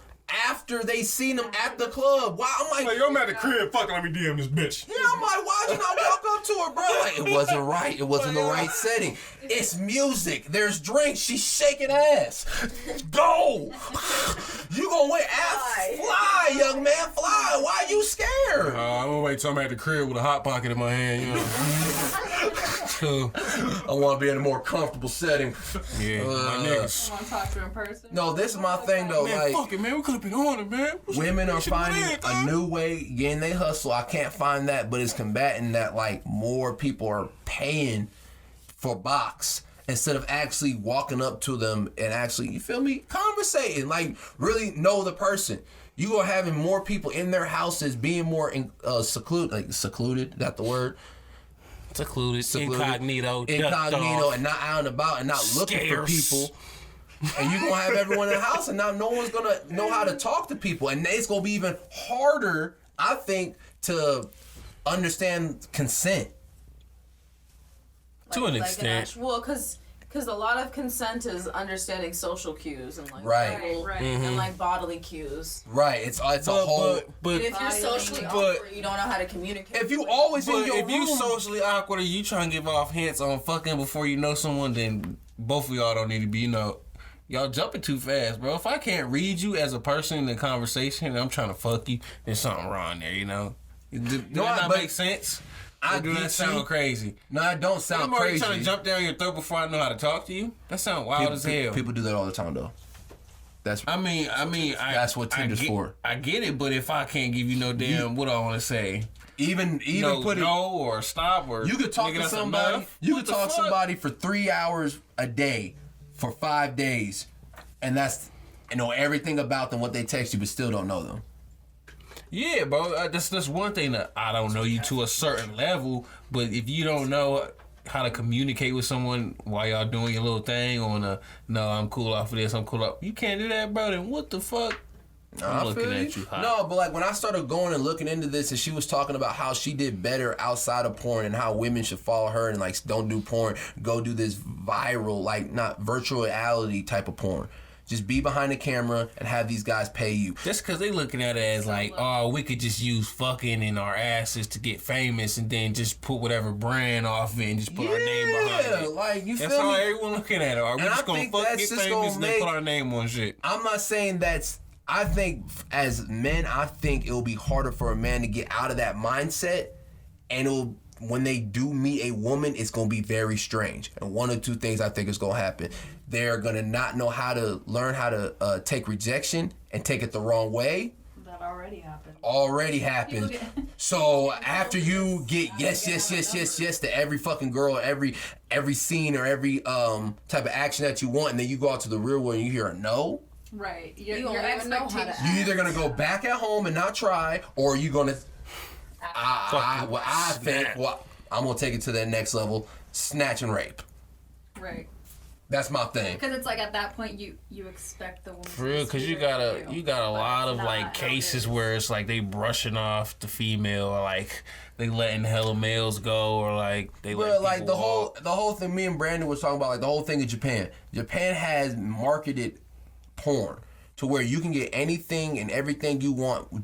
Speaker 1: after they seen them at the club. Why? I'm like,
Speaker 5: Yo, I'm at the crib. Fucking let me DM this bitch.
Speaker 1: yeah, I'm like, why'd you not walk up to her, bro? Like, it wasn't right. It wasn't the right setting. It's music. There's drinks. She's shaking ass. Go. You gonna win ass? Fly, young man. Fly. Why you scared?
Speaker 3: I'm gonna wait till I'm at the crib with a hot pocket in my hand, you know.
Speaker 1: I want to be in a more comfortable setting.
Speaker 3: Yeah, my niggas.
Speaker 4: You want to talk to her in person?
Speaker 1: No, this is my thing, though.
Speaker 3: Man,
Speaker 1: Like,
Speaker 3: fuck it, man. We could have been on it, man.
Speaker 1: women are
Speaker 3: should've
Speaker 1: finding
Speaker 3: been,
Speaker 1: a
Speaker 3: dog.
Speaker 1: new way, getting they hustle. I can't find that, but it's combating that, like, more people are paying for box instead of actually walking up to them and actually, you feel me, conversating, like, really know the person. You are having more people in their houses being more secluded, that the word?
Speaker 3: Secluded, incognito,
Speaker 1: And not out and about and not looking for people. And you're going to have everyone in the house and now no one's going to know how to talk to people. And it's going to be even harder, I think, to understand consent.
Speaker 3: To an extent.
Speaker 2: Well, because a lot of consent is understanding social cues and like
Speaker 1: Right.
Speaker 2: and like bodily cues.
Speaker 1: Right. It's a whole...
Speaker 3: But
Speaker 2: And if you're socially
Speaker 3: but-
Speaker 2: awkward, you don't know how to communicate.
Speaker 1: If you
Speaker 2: with
Speaker 1: always in
Speaker 3: But
Speaker 1: your
Speaker 3: if you
Speaker 1: room...
Speaker 3: socially awkward or you trying to give off hints on fucking before you know someone, then both of y'all don't need to be, y'all jumping too fast, bro. If I can't read you as a person in the conversation and I'm trying to fuck you, there's something wrong there, Do that not
Speaker 1: but-
Speaker 3: make sense?
Speaker 1: I
Speaker 3: Or do
Speaker 1: get
Speaker 3: that sound
Speaker 1: you.
Speaker 3: crazy?
Speaker 1: No, it don't sound
Speaker 3: I'm already
Speaker 1: crazy.
Speaker 3: trying to jump down your throat before I know how to talk to you. That sounds wild as hell.
Speaker 1: People do that all the time, though. That's
Speaker 3: That's
Speaker 1: what Tinder's for.
Speaker 3: I get it, but if I can't give you no damn, what do I want to say?
Speaker 1: even
Speaker 3: No,
Speaker 1: put it.
Speaker 3: no or stop or
Speaker 1: You could talk
Speaker 3: nigga,
Speaker 1: to
Speaker 3: that's
Speaker 1: somebody.
Speaker 3: enough?
Speaker 1: You
Speaker 3: What
Speaker 1: could
Speaker 3: the
Speaker 1: talk to
Speaker 3: fuck?
Speaker 1: somebody for 3 hours a day for 5 days. and that's know everything about them, what they text you, but still don't know them.
Speaker 3: Yeah, bro. That's one thing that I don't know you to a certain level, but if you don't know how to communicate with someone while y'all doing your little thing no, I'm cool off of this, I'm cool off. You can't do that, bro. Then what the fuck? I'm looking at you hot.
Speaker 1: No, but like when I started going and looking into this, and she was talking about how she did better outside of porn and how women should follow her and like don't do porn, go do this viral, like not virtual reality type of porn. Just be behind the camera and have these guys pay you.
Speaker 3: Just because they looking at it as like, oh, we could just use fucking in our asses to get famous and then just put whatever brand off it and just put our name behind it.
Speaker 1: Like, you feel me?
Speaker 3: That's how everyone looking at it. Are we just going to fuck get famous and then put our name on shit?
Speaker 1: I'm not saying I think as men, I think it'll be harder for a man to get out of that mindset, and when they do meet a woman, it's going to be very strange. And one of two things I think is going to happen. They're going to not know how to learn how to take rejection and take it the wrong way.
Speaker 4: That already happened.
Speaker 1: Already happened. So after you get yes to every fucking girl, every scene or every type of action that you want, and then you go out to the real world and you hear a no.
Speaker 4: Right.
Speaker 2: You
Speaker 4: Your
Speaker 2: don't even know how to
Speaker 4: expectations.
Speaker 1: You're either gonna go back at home and not try, or you're gonna. I'm gonna take it to that next level: snatch and rape.
Speaker 4: Right.
Speaker 1: That's my thing.
Speaker 4: Because it's like at that point you expect the woman.
Speaker 3: For real, because you got a lot of like cases where it's like they brushing off the female, or like they letting hella males go, or like they let people
Speaker 1: like the
Speaker 3: walk.
Speaker 1: whole thing. Me and Brandon was talking about, like the whole thing in Japan. Japan has marketed porn to where you can get anything and everything you want.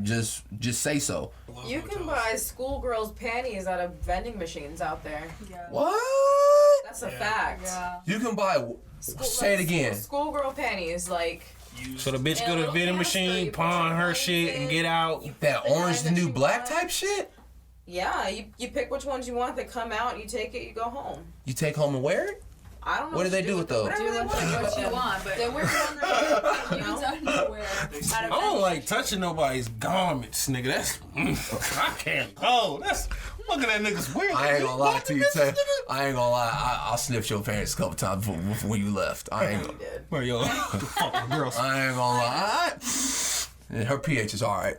Speaker 1: Just say so.
Speaker 2: You can buy schoolgirls' panties out of vending machines out there.
Speaker 4: Yeah.
Speaker 1: What?
Speaker 2: That's a fact.
Speaker 4: Yeah.
Speaker 1: You can buy. Say it again.
Speaker 2: Schoolgirl panties, like.
Speaker 3: So the bitch go to the vending machine, pawn her shit, and get out.
Speaker 1: That orange the new black type shit.
Speaker 2: Yeah, you pick which ones you want. They come out, you take it, you go home.
Speaker 1: You take home and wear it.
Speaker 2: I don't know.
Speaker 1: What do they do with those?
Speaker 2: Whatever they want.
Speaker 4: What you want, but
Speaker 2: Then we're on
Speaker 4: you don't wear.
Speaker 3: I don't like touching nobody's garments, nigga. That's I can't go. That's looking at niggas weird.
Speaker 1: I ain't gonna lie to you, Tay. I ain't gonna lie. I sniffed your parents a couple times before you left. I ain't gonna.
Speaker 3: Where yo, fucking girls.
Speaker 1: I ain't gonna lie. Her pH is alright.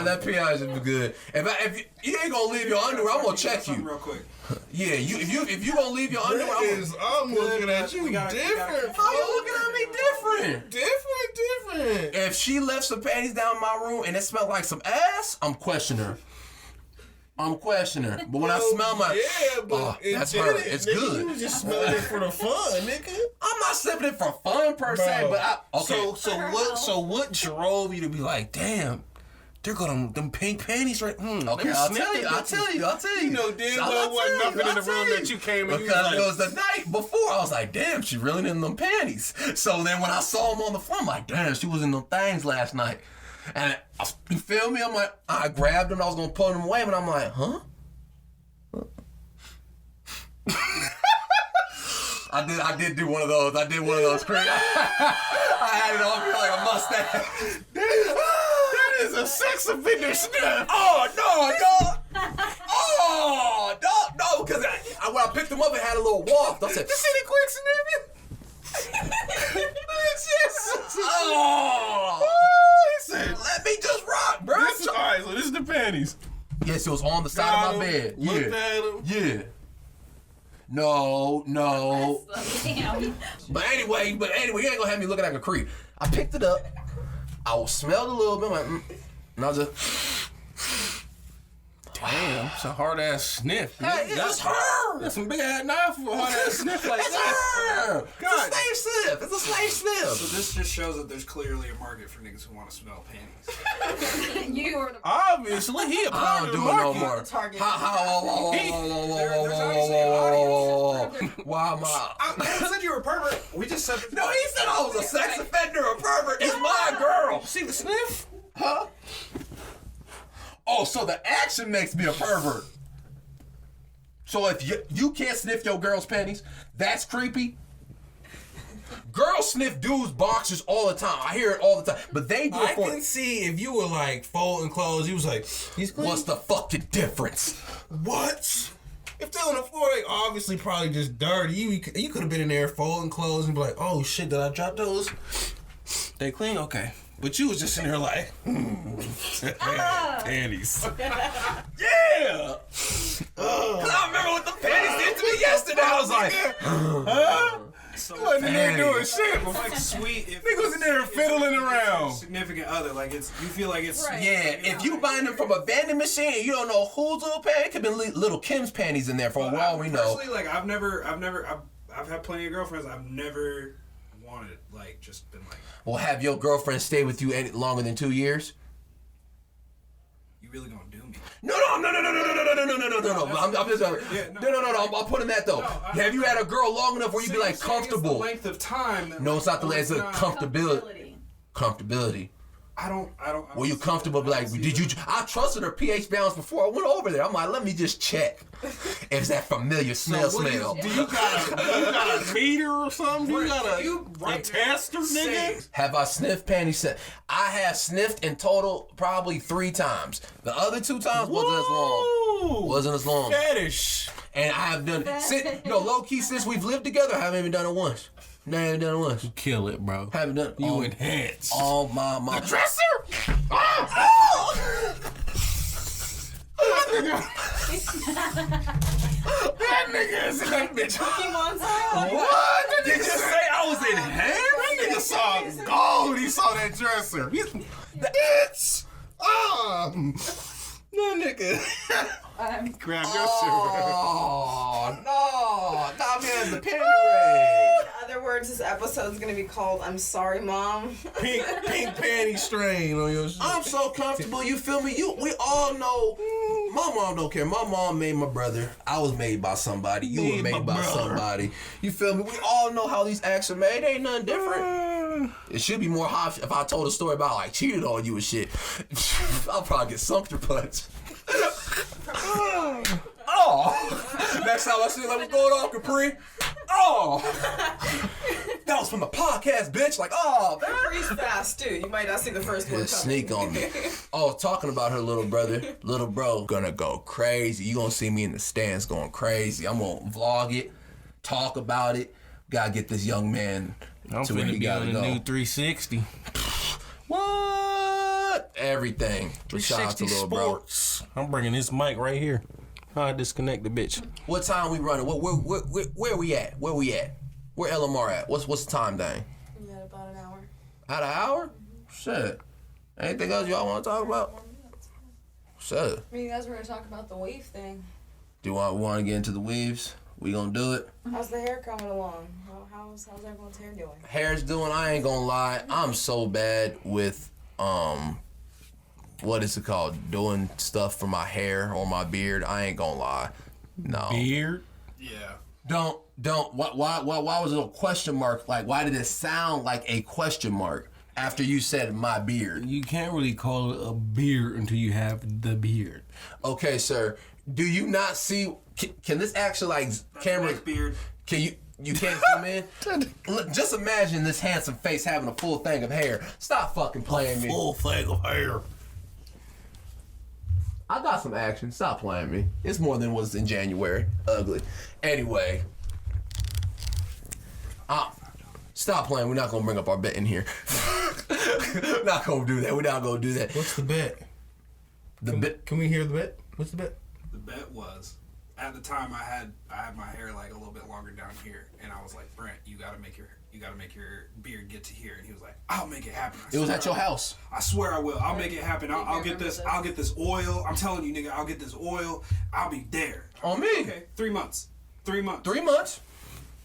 Speaker 1: That pH is good. If you ain't gonna leave your underwear, I'm gonna check you.
Speaker 5: Real quick.
Speaker 1: Yeah, if you gonna leave your underwear,
Speaker 3: I'm looking at you different.
Speaker 1: How you looking at me different?
Speaker 3: Different.
Speaker 1: If she left some panties down in my room and it smelled like some ass, I'm questioning her. But when I smell that's her. It's
Speaker 3: nigga,
Speaker 1: good.
Speaker 3: You was just smelling it for the fun, nigga.
Speaker 1: I'm not sniffing it for fun per se, but okay.
Speaker 3: So what drove you to be like, damn? There go them pink panties right.
Speaker 1: Okay, I'll tell you.
Speaker 3: You know, damn well wasn't nothing in the room that you came in.
Speaker 1: Because it was the night before. I was like, damn, she really in them panties. So then when I saw them on the floor, I'm like, damn, she was in them things last night. And you feel me? I'm like, I grabbed them. I was gonna put them away, but I'm like, huh? I did do one of those. I did one of those. Crazy. I had it on me like a mustache. That is a sex offender sniff. Oh no, because when I picked them up, it had a little waft. I said, "You see the quick sniffing?" He said, "Let me just rock, bro."
Speaker 3: Alright, so this is the panties.
Speaker 1: Yes, it was on the side of my bed.
Speaker 3: Looked at them.
Speaker 1: Yeah. No.
Speaker 4: Damn.
Speaker 1: But anyway, you ain't gonna have me looking like a creep. I picked it up. I smelled a little bit, and I was just.
Speaker 3: Damn, it's a hard ass sniff.
Speaker 1: Hey, it's her.
Speaker 3: That's some big ass knife for a hard ass sniff like
Speaker 1: It's
Speaker 3: that.
Speaker 1: her.
Speaker 3: God.
Speaker 1: It's a slave sniff.
Speaker 5: So this just shows that there's clearly a market for niggas who want to smell panties.
Speaker 4: You were the
Speaker 3: Obviously, he a
Speaker 1: I
Speaker 3: part
Speaker 1: don't
Speaker 3: of
Speaker 1: do
Speaker 3: the
Speaker 1: it no
Speaker 3: market.
Speaker 1: more.
Speaker 2: Target.
Speaker 1: Why am I?
Speaker 5: I never said you were a pervert. We just said
Speaker 1: No, he said I was a sex offender or pervert. It's my girl.
Speaker 3: See the sniff?
Speaker 1: Huh? Oh, so the action makes me a pervert. So if you can't sniff your girl's panties, that's creepy. Girls sniff dudes' boxers all the time. I hear it all the time. But they do
Speaker 3: I
Speaker 1: it for...
Speaker 3: can see if you were like folding clothes, you was like, he's clean.
Speaker 1: What's the fucking difference?
Speaker 3: What? if they're on the floor, they obviously probably just dirty. You could have been in there folding clothes and be like, oh shit, did I drop those? They clean? Okay. But you was just in there like, panties. Yeah! I remember what the panties did to me yesterday. I was like, huh?
Speaker 5: So
Speaker 3: You wasn't in there doing shit.
Speaker 5: it's like sweet. If
Speaker 3: Niggas was in there fiddling around.
Speaker 5: Significant other, like it's you feel like it's
Speaker 4: Right.
Speaker 1: Yeah, if you buying them from a vending machine and you don't know whose little panties, it could be little Kim's panties in there for all we know.
Speaker 5: Personally, like I've had plenty of girlfriends. I've never wanted like just been like.
Speaker 1: Well, have your girlfriend stay with you any longer than 2 years?
Speaker 5: You really gonna do me?
Speaker 1: No. I'm just I'm putting that though. Have you had a girl long enough where you be like comfortable?
Speaker 5: The length of time.
Speaker 1: No, it's not the length. It's the
Speaker 4: Comfortability.
Speaker 1: comfortability.
Speaker 5: I don't.
Speaker 1: Were you comfortable? Like, did you? I trusted her pH balance before I went over there. I'm like, let me just check. If that familiar smell.
Speaker 3: Do you got a meter or something? You got a tester, nigga?
Speaker 1: Have I sniffed panties? I have sniffed in total probably 3 times. The other 2 times wasn't as long.
Speaker 3: Fetish.
Speaker 1: And I have done low key since we've lived together. I haven't even done it once. No, I haven't done it once.
Speaker 3: Kill it, bro.
Speaker 1: Haven't done it.
Speaker 3: You enhance.
Speaker 1: Oh my
Speaker 3: Dresser? That nigga is in that bitch. What did you just say? I was in hand? That nigga saw gold. He saw that dresser. It's no nigga. Grab your
Speaker 1: Oh no! Not me as the panty raid.
Speaker 7: In other words, this episode's gonna be called "I'm Sorry, Mom."
Speaker 3: pink panty strain on your shit.
Speaker 1: I'm so comfortable. You feel me? We all know. My mom don't care. My mom made my brother. I was made by somebody. You were made by somebody. You feel me? We all know how these acts are made. Ain't nothing different. It should be more hot if I told a story about like cheated on you and shit. I'll probably get sumpter punch. Oh! Next time I see like, what's going on, Capri? Oh! That was from the podcast, bitch. Like, oh, man.
Speaker 7: Capri's fast too. You might not see the first one.
Speaker 1: Yeah, sneak on me. Oh, talking about her little brother, little bro, gonna go crazy. You gonna see me in the stands going crazy. I'm gonna vlog it, talk about it. Gotta get this young man
Speaker 3: I'm
Speaker 1: to where
Speaker 3: finna
Speaker 1: he
Speaker 3: be
Speaker 1: gotta
Speaker 3: on a
Speaker 1: go.
Speaker 3: new 360.
Speaker 1: What? Everything. But shout out to
Speaker 3: 360
Speaker 1: little bro.
Speaker 3: Sports. I'm bringing this mic right here. How I disconnect the bitch.
Speaker 1: What time we running? Where we at? Where we at? Where LMR at? What's the time, dang?
Speaker 7: Yeah, about an hour.
Speaker 1: Out an hour? Shit. Anything else y'all want to talk about? Shit.
Speaker 7: I mean, you guys were gonna talk about the wave thing.
Speaker 1: Do you want to get into the weaves? We gonna do it.
Speaker 7: How's the hair coming along? How's everyone's hair doing?
Speaker 1: Hair's doing. I ain't gonna lie. I'm so bad with what is it called? Doing stuff for my hair or my beard. I ain't gonna lie. No.
Speaker 3: Beard?
Speaker 5: Yeah.
Speaker 1: Don't. Why was it a question mark? Like, why did it sound like a question mark after you said my beard?
Speaker 3: You can't really call it a beard until you have the beard.
Speaker 1: Okay, sir. Do you not see? Can this actually like camera?
Speaker 5: Beard.
Speaker 1: Can you can't zoom in? Look, just imagine this handsome face having a full thing of hair. Stop fucking playing me.
Speaker 3: Full thing of hair.
Speaker 1: I got some action. Stop playing me. It's more than was in January. Ugly. Anyway. Stop playing. We're not going to bring up our bet in here. Not going to do that. We're not going to do that.
Speaker 3: What's the bet? Can we hear the bet? What's the bet?
Speaker 5: The bet was, at the time I had my hair like a little bit longer down here, and I was like, Brent, you gotta make your beard get to here, and he was like, I'll make it happen.
Speaker 1: It was at your house.
Speaker 5: I swear I will. I'll make it happen. I'll get this. I'll get this oil. I'm telling you, nigga. I'll get this oil. I'll be there.
Speaker 1: On me.
Speaker 5: Okay, 3 months. 3 months.
Speaker 1: 3 months?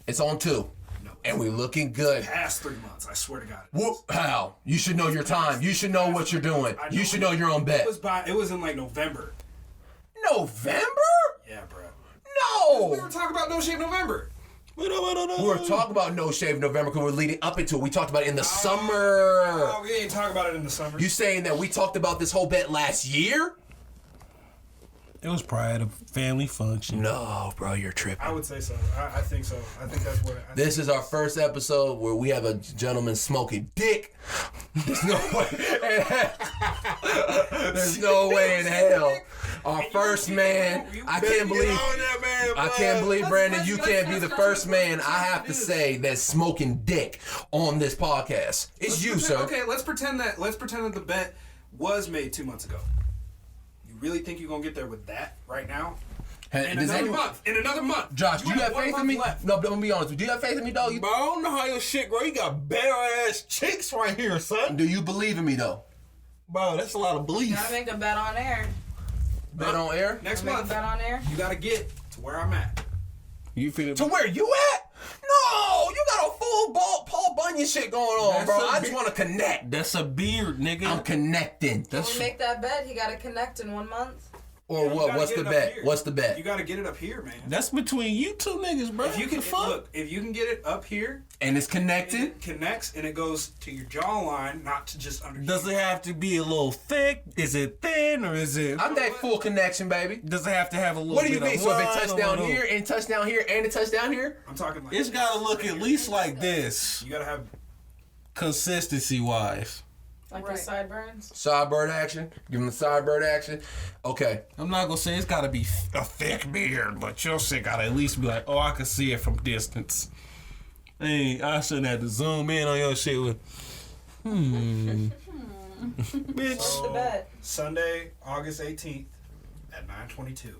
Speaker 1: It's on 2.
Speaker 5: No.
Speaker 1: And we looking good.
Speaker 5: Past 3 months. I swear to God.
Speaker 1: Whoop, how? You should know your time. You should know what you're doing. You should know your own bet.
Speaker 5: It was in like November.
Speaker 1: November?
Speaker 5: Yeah, bro.
Speaker 1: No.
Speaker 5: We were talking about No Shave November.
Speaker 1: We were talking about No Shave November because we're leading up into it. We talked about it in the summer.
Speaker 5: Oh, we ain't talking about it in the summer.
Speaker 1: You saying that we talked about this whole bet last year?
Speaker 3: It was probably at a family function.
Speaker 1: No, bro, you're tripping.
Speaker 5: I would say so. I think so. I think that's what.
Speaker 1: This is our first episode where we have a gentleman smoking dick. There's no way. There's no way in hell. Our first man. I can't believe.
Speaker 3: Get on that
Speaker 1: I can't believe, Brandon, you can't be the first man I have to say that's smoking dick on this podcast. It's you, sir.
Speaker 5: Okay, let's pretend that the bet was made 2 months ago. You really think you're gonna get there with that right now? In another month.
Speaker 1: Josh, do you have faith in me?
Speaker 5: Left.
Speaker 1: No, but I'm gonna be honest. Do you have faith in me, dog?
Speaker 3: Bro, I don't know how your shit grow. You got bare ass chicks right here, son.
Speaker 1: Do you believe in me, though?
Speaker 3: Bro, that's a lot of belief.
Speaker 2: Gotta make a bet on air.
Speaker 1: Bet on air?
Speaker 5: Next
Speaker 2: Make a
Speaker 5: month,
Speaker 2: bet on air.
Speaker 5: you gotta get to where I'm at.
Speaker 3: You feeling?
Speaker 1: To where you at? No, you got a full Paul Bunyan shit going on,
Speaker 3: That's
Speaker 1: bro.
Speaker 3: a
Speaker 1: I just
Speaker 3: bit-
Speaker 1: want to connect.
Speaker 3: That's a beard, nigga.
Speaker 1: I'm connecting.
Speaker 2: When we make that bet, he gotta connect in 1 month.
Speaker 1: Or
Speaker 5: You
Speaker 1: what?
Speaker 5: gotta
Speaker 1: What's
Speaker 5: get
Speaker 1: the
Speaker 5: it up
Speaker 1: bet?
Speaker 5: here.
Speaker 1: What's the bet?
Speaker 5: You gotta get it up here, man.
Speaker 3: That's between you two niggas, bro.
Speaker 5: If you can
Speaker 3: fuck.
Speaker 5: if you can get it up here,
Speaker 1: And it's
Speaker 5: and
Speaker 1: connected.
Speaker 5: it connects and it goes to your jawline, not to just under.
Speaker 3: Does it have to be a little thick? Is it thin or is it?
Speaker 1: I'm that full connection, baby.
Speaker 3: Does it have to have a little?
Speaker 1: What do you
Speaker 3: bit
Speaker 1: mean?
Speaker 3: of
Speaker 1: So if it
Speaker 3: line
Speaker 1: touch
Speaker 3: or
Speaker 1: down
Speaker 3: a little-
Speaker 1: here and touch down here and it touch down here?
Speaker 5: I'm talking like
Speaker 3: It's gotta look at least like this,
Speaker 5: you gotta have.
Speaker 3: consistency wise.
Speaker 2: Like
Speaker 4: Right.
Speaker 2: the sideburns.
Speaker 1: Sidebird action. Give him the sidebird action. Okay.
Speaker 3: I'm not gonna say it's gotta be a thick beard, but your shit gotta at least be like, oh, I can see it from distance. Hey, I shouldn't have to zoom in on your shit with. Bitch.
Speaker 2: What's the bet?
Speaker 5: Sunday, August 18th at 9:22.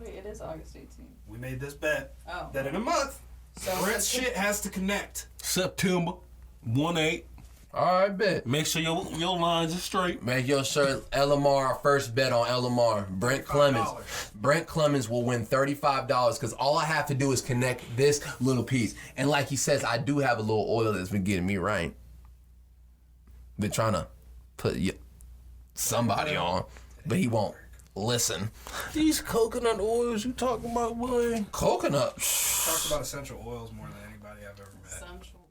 Speaker 4: Wait, it is August 18th.
Speaker 5: We made this bet
Speaker 4: Oh.
Speaker 5: that in a month,
Speaker 2: So
Speaker 5: Brent's shit has to connect.
Speaker 3: September 1/8.
Speaker 1: All right, bet.
Speaker 3: Make sure your lines are straight.
Speaker 1: Make your shirt LMR, first bet on LMR. Brent Clemens.
Speaker 5: $35.
Speaker 1: Brent Clemens will win $35 because all I have to do is connect this little piece. And like he says, I do have a little oil that's been getting me right. Been trying to put somebody on, but he won't listen.
Speaker 3: These coconut oils you talking about, boy?
Speaker 1: Coconut.
Speaker 5: Talks about essential oils more than anybody I've ever met.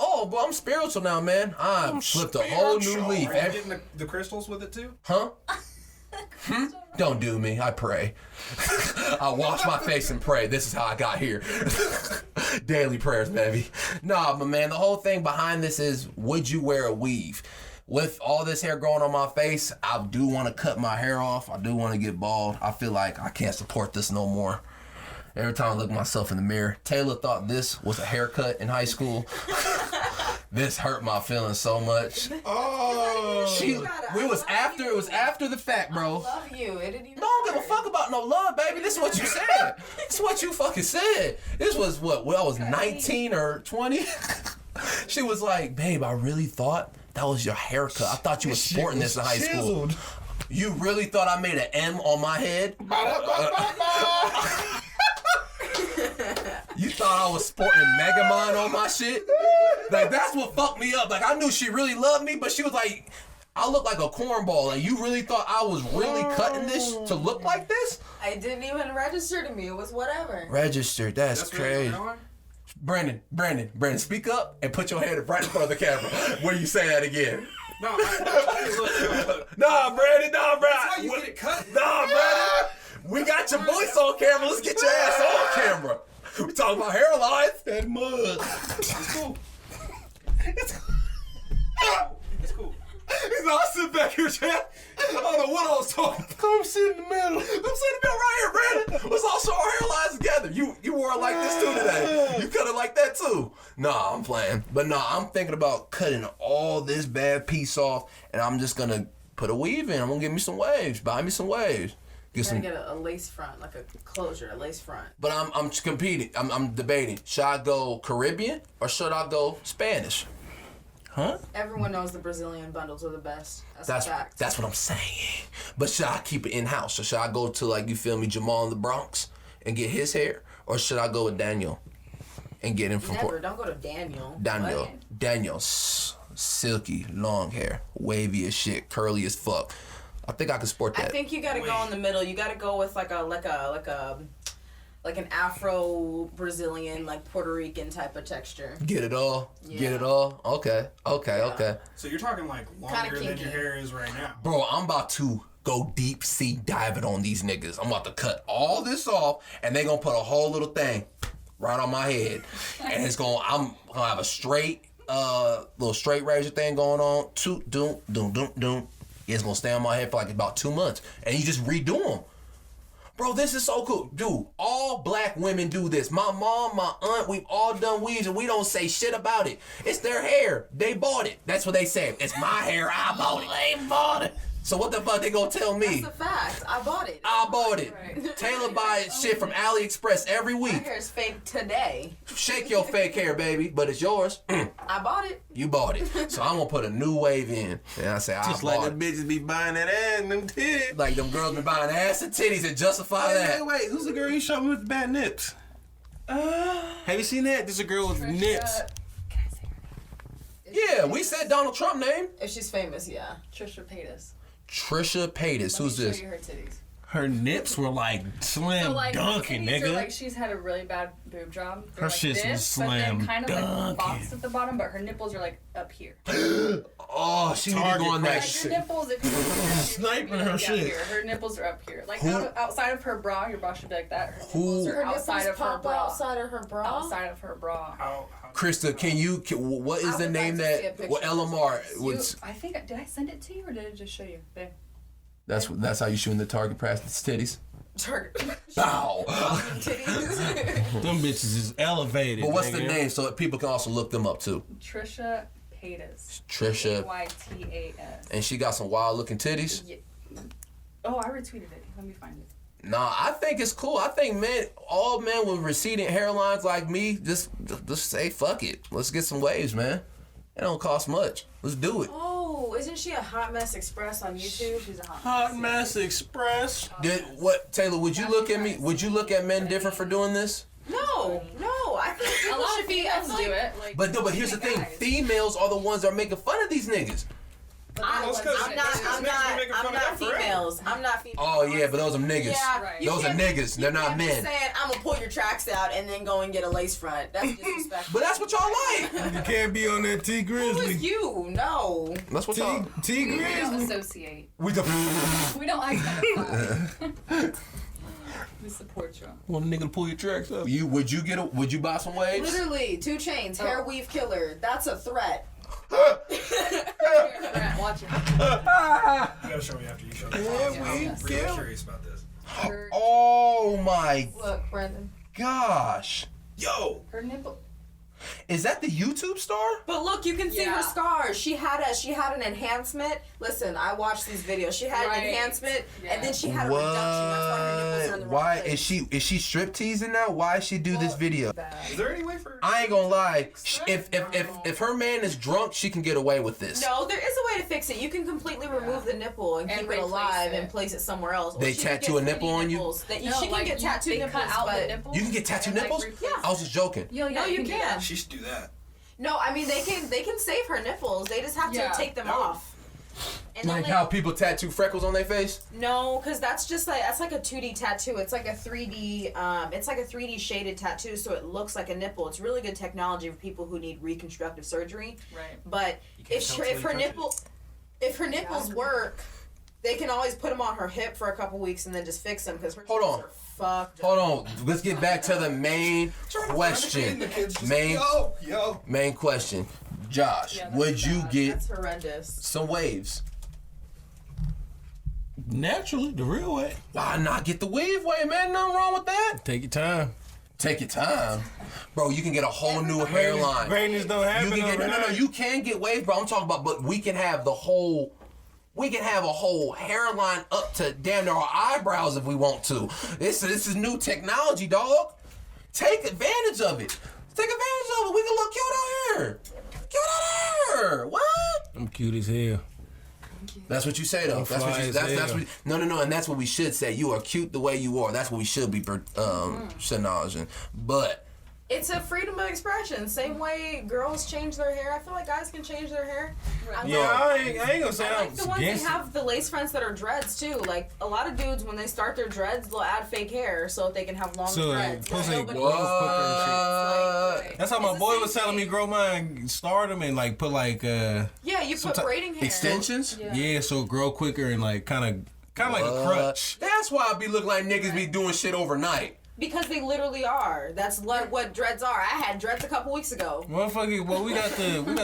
Speaker 1: Oh, but I'm spiritual now, man. I flipped a whole new
Speaker 3: spiritual.
Speaker 1: leaf.
Speaker 5: Are you getting the crystals with it too?
Speaker 1: Huh? Don't do me. I pray. I wash my face and pray. This is how I got here. Daily prayers, baby. Nah, but man, the whole thing behind this is, would you wear a weave? With all this hair growing on my face, I do want to cut my hair off. I do want to get bald. I feel like I can't support this no more. Every time I look at myself in the mirror, Taylor thought this was a haircut in high school. This hurt my feelings so much.
Speaker 3: Oh,
Speaker 1: It was after the fact,
Speaker 2: I
Speaker 1: bro.
Speaker 2: love you. It didn't even
Speaker 1: Don't give a fuck about no love, baby. This is what you said. This is what you fucking said. This was what? When I was 19 or 20. She was like, babe, I really thought that was your haircut. I thought you were sporting this in high school. You really thought I made an M on my head? You thought I was sporting Megamind on my shit? Like, that's what fucked me up. Like, I knew she really loved me, but she was like, I look like a cornball. Like, you really thought I was really cutting this to look like this?
Speaker 2: I didn't even register to me. It was whatever.
Speaker 1: Registered. That's crazy.
Speaker 5: Really
Speaker 1: Brandon, speak up and put your hand right in front of the camera. When you say that again.
Speaker 5: No, look.
Speaker 1: Nah, Brandon.
Speaker 5: That's why you get it cut.
Speaker 1: Nah, Brandon. We got your voice on camera. Let's get your ass on camera. We talking about hairlines. That mud.
Speaker 5: It's cool.
Speaker 1: It's
Speaker 5: cool.
Speaker 1: He's all sit back here, chat. I don't know what I was talking about. Come sit in the middle. Come sit in the middle right here, Brandon. Let's all show our hairlines together. You wore it like this too today. You cut it like that too. Nah, I'm playing. But nah, I'm thinking about cutting all this bad piece off, and I'm just gonna put a weave in. I'm gonna get me some waves. Buy me some waves.
Speaker 2: You gotta get a lace front, like a closure, a lace front.
Speaker 1: But I'm competing. I'm debating. Should I go Caribbean or should I go Spanish? Huh?
Speaker 2: Everyone knows the Brazilian bundles are the best. That's a fact.
Speaker 1: That's what I'm saying. But should I keep it in house? Or should I go to, like, you feel me, Jamal in the Bronx and get his hair? Or should I go with Daniel and get him from
Speaker 2: Don't go to Daniel.
Speaker 1: Daniel.
Speaker 2: What?
Speaker 1: Daniel's silky, long hair, wavy as shit, curly as fuck. I think I can sport that.
Speaker 2: I think you gotta go in the middle. You gotta go with like an Afro Brazilian, like Puerto Rican type of texture.
Speaker 1: Get it all?
Speaker 2: Yeah.
Speaker 1: Get it all? Okay.
Speaker 5: So you're talking like longer than
Speaker 2: kinky.
Speaker 5: your hair is right now.
Speaker 1: Bro, I'm about to go deep sea diving on these niggas. I'm about to cut all this off, and they gonna put a whole little thing right on my head, and I'm gonna have a straight, little straight razor thing going on. Doom. It's gonna stay on my head for like about 2 months, and you just redo them. Bro, this is so cool. Dude, all black women do this. My mom, my aunt, we've all done weaves and we don't say shit about it. It's their hair. They bought it. That's what they say. It's my hair. I bought it. They bought it. So what the fuck they gonna tell me?
Speaker 2: That's a fact. I bought it.
Speaker 1: I bought it.
Speaker 2: Right.
Speaker 1: Taylor buys shit from AliExpress every
Speaker 2: My
Speaker 1: week.
Speaker 2: hair is fake today.
Speaker 1: Shake your fake hair, baby, but it's yours.
Speaker 2: I bought it.
Speaker 1: You bought it. So I'm gonna put a new wave in. And I say, I
Speaker 3: Just
Speaker 1: bought
Speaker 3: like
Speaker 1: it.
Speaker 3: the bitches be buying that ass and them titties.
Speaker 1: Like them girls been buying ass and titties and justify that.
Speaker 3: Wait, who's the girl you showed me with the bad nips? Have you seen that? There's a girl with nips.
Speaker 1: Yeah, we said Donald Trump name.
Speaker 2: If she's famous, yeah.
Speaker 4: Trisha Paytas.
Speaker 1: Trisha Paytas. Who's
Speaker 4: Let me
Speaker 1: this?
Speaker 4: show you her titties.
Speaker 3: Her nips were like slam
Speaker 4: So like,
Speaker 3: dunking,
Speaker 4: titties are,
Speaker 3: nigga.
Speaker 4: like she's had a really bad boob job. They're
Speaker 3: Her
Speaker 4: like
Speaker 3: shit's
Speaker 4: this,
Speaker 3: slam
Speaker 4: but then kind of like
Speaker 3: dunking.
Speaker 4: boxed at the bottom, but her nipples are like up here.
Speaker 1: Oh, she be
Speaker 3: Target
Speaker 1: going that
Speaker 3: practice.
Speaker 4: Like
Speaker 1: shit.
Speaker 4: your nipples, if you
Speaker 3: Sniping her shit.
Speaker 4: Here. Her nipples are up here. Like
Speaker 1: Who-
Speaker 4: outside of her bra, your bra should be like that. Her
Speaker 1: Who-
Speaker 4: nipples are outside of her bra.
Speaker 2: outside of her bra.
Speaker 4: Outside of her bra.
Speaker 5: How
Speaker 1: Krista, what is
Speaker 2: I
Speaker 1: the
Speaker 2: would
Speaker 1: name
Speaker 2: like to see a
Speaker 1: that
Speaker 2: picture
Speaker 1: what
Speaker 2: of
Speaker 1: LMR
Speaker 2: this.
Speaker 1: would?
Speaker 4: I think did I send it to you or did it just show you? Babe.
Speaker 1: That's how you shooting the target practice titties.
Speaker 2: Target.
Speaker 1: Bow.
Speaker 2: Titties.
Speaker 3: Them bitches is elevated.
Speaker 1: But what's the
Speaker 3: nigga.
Speaker 1: name so that people can also look them up too?
Speaker 4: Trisha Paytas.
Speaker 1: Trisha,
Speaker 4: Paytas.
Speaker 1: and she got some wild looking titties.
Speaker 4: Yeah. Oh, I retweeted it. Let me find it.
Speaker 1: Nah, I think it's cool. I think all men with receding hairlines like me, just say fuck it. Let's get some waves, man. It don't cost much. Let's do it.
Speaker 2: Oh, isn't she a Hot Mess Express on YouTube?
Speaker 4: She's a
Speaker 3: Hot Mess Express.
Speaker 1: Taylor? Would you look at me? Would you look at men different for doing this?
Speaker 2: No. I think
Speaker 4: A
Speaker 2: people
Speaker 4: lot
Speaker 2: should
Speaker 4: of
Speaker 2: be.
Speaker 4: females do it. Like,
Speaker 1: But here's the thing:
Speaker 4: guys.
Speaker 1: females are the ones that are making fun of these niggas.
Speaker 2: I'm
Speaker 5: Well, it's 'cause
Speaker 2: not. I'm
Speaker 5: niggas be making fun
Speaker 2: not. I'm
Speaker 5: of
Speaker 2: not
Speaker 5: them forever.
Speaker 2: females. I'm not females.
Speaker 1: Oh yeah, but those are niggas.
Speaker 2: Yeah,
Speaker 4: Right.
Speaker 2: you
Speaker 1: Those are
Speaker 2: can't be-
Speaker 1: niggas. They're not
Speaker 2: you can't be
Speaker 1: men.
Speaker 2: saying I'm gonna pull your tracks out and then go and get a lace front. That's disrespectful.
Speaker 1: But that's what y'all like.
Speaker 3: You can't be on that T
Speaker 2: Who
Speaker 3: Grizzly.
Speaker 2: is you? No.
Speaker 1: That's what y'all.
Speaker 3: T
Speaker 4: we don't
Speaker 3: Grizzly.
Speaker 4: associate.
Speaker 1: We the.
Speaker 4: We don't identify. We support you.
Speaker 3: Want a nigga to pull your tracks up.
Speaker 1: Would you buy some waves?
Speaker 2: Literally, 2 Chainz, hair weave killer. That's a threat.
Speaker 4: Brent, watch it.
Speaker 5: You gotta show me after you show me.
Speaker 1: Yeah,
Speaker 5: I'm
Speaker 1: we
Speaker 5: really
Speaker 1: kill.
Speaker 5: curious about this.
Speaker 4: Her,
Speaker 1: Oh my
Speaker 2: Look, Brendan.
Speaker 1: gosh.
Speaker 5: Yo,
Speaker 4: her nipple.
Speaker 1: Is that the YouTube star?
Speaker 2: But look, you can see
Speaker 4: Yeah.
Speaker 2: her scars. She had an enhancement. Listen, I watched these videos. She had
Speaker 4: Right.
Speaker 2: an enhancement,
Speaker 4: Yeah.
Speaker 2: and then she had a reduction. That's why her nipples are in the wrong
Speaker 1: Why
Speaker 2: place.
Speaker 1: is she strip teasing now? Why she do this video?
Speaker 5: is there any way for?
Speaker 1: I ain't gonna lie. If her man is drunk, she can get away with this.
Speaker 2: No, there is a way to fix it. You can completely remove the nipple and
Speaker 4: And
Speaker 2: keep it
Speaker 4: replace
Speaker 2: alive
Speaker 4: it.
Speaker 2: and place it somewhere else. Or
Speaker 1: They
Speaker 2: she can
Speaker 1: tattoo
Speaker 2: get
Speaker 1: a nipple
Speaker 2: 3D
Speaker 1: on you?
Speaker 2: nipples That
Speaker 4: No,
Speaker 2: she can
Speaker 4: like
Speaker 2: get tattooed
Speaker 4: they
Speaker 2: nipples,
Speaker 4: cut out
Speaker 2: but
Speaker 4: the nipples.
Speaker 1: You can get tattooed
Speaker 4: and, like,
Speaker 1: nipples?
Speaker 4: replace
Speaker 1: I was just joking.
Speaker 4: Yo, yeah,
Speaker 2: No, you
Speaker 4: do
Speaker 2: can.
Speaker 4: that.
Speaker 5: She should do that.
Speaker 2: no, I mean they can save her nipples. They just have to
Speaker 4: Yeah.
Speaker 2: take them
Speaker 5: That would-
Speaker 2: off. And then
Speaker 1: Like how people tattoo freckles on their face?
Speaker 2: No, because that's like a 2D tattoo. It's like a 3D shaded tattoo, so it looks like a nipple. It's really good technology for people who need reconstructive surgery.
Speaker 4: Right.
Speaker 2: But
Speaker 5: You can't tell till you touch
Speaker 2: if her nipples work, they can always put them on her hip for a couple weeks and then just fix them because her
Speaker 1: Hold
Speaker 2: nipples
Speaker 1: on.
Speaker 2: are fucked.
Speaker 1: Hold on. Let's get back to the main question.
Speaker 5: The kids just,
Speaker 1: Main
Speaker 5: yo.
Speaker 1: main question. Josh,
Speaker 4: Yeah, that's
Speaker 1: would you
Speaker 4: bad.
Speaker 1: get
Speaker 2: That's horrendous.
Speaker 1: some waves?
Speaker 3: Naturally, the real way.
Speaker 1: Why not get the wave wave, man? Nothing wrong with that.
Speaker 3: Take your time.
Speaker 1: Take your time. Bro, you can get a whole new hairline.
Speaker 3: Greatness don't happen.
Speaker 1: You can get no.
Speaker 3: overnight.
Speaker 1: You can get waves, bro. I'm talking about, but we can have a whole hairline up to damn near our eyebrows if we want to. This is new technology, dog. Take advantage of it. Take advantage of it. We can look cute out here. Cute out here. What?
Speaker 3: I'm cute as hell.
Speaker 1: That's what you say though.
Speaker 3: I'm
Speaker 1: That's what
Speaker 3: fly
Speaker 1: you.
Speaker 3: as
Speaker 1: That's
Speaker 3: hell.
Speaker 1: what. No, and that's what we should say. You are cute the way you are. That's what we should be acknowledging. But
Speaker 2: It's a freedom of expression. Same way girls change their hair. I feel like guys can change their hair. I
Speaker 3: Yeah,
Speaker 2: love-
Speaker 3: I ain't gonna say
Speaker 2: I like the ones that
Speaker 3: against it.
Speaker 2: have the lace fronts that are dreads too. Like a lot of dudes, when they start their dreads, they'll add fake hair so that they can have long
Speaker 3: So,
Speaker 2: dreads. But
Speaker 3: pussy
Speaker 2: nobody-
Speaker 3: grows
Speaker 1: what?
Speaker 3: quicker and shit.
Speaker 2: Like,
Speaker 3: That's how my
Speaker 2: it's the
Speaker 3: boy
Speaker 2: same
Speaker 3: was telling me
Speaker 2: thing.
Speaker 3: grow mine, start them and like put like
Speaker 2: Yeah, you
Speaker 3: some
Speaker 2: put
Speaker 3: type-
Speaker 2: braiding hair.
Speaker 1: extensions.
Speaker 3: yeah, so grow quicker and like kind of like a crutch.
Speaker 1: That's why I be looking like niggas be doing shit overnight.
Speaker 7: Because they literally are. That's like what dreads are. I had dreads a couple weeks ago.
Speaker 3: Motherfucker, well, we got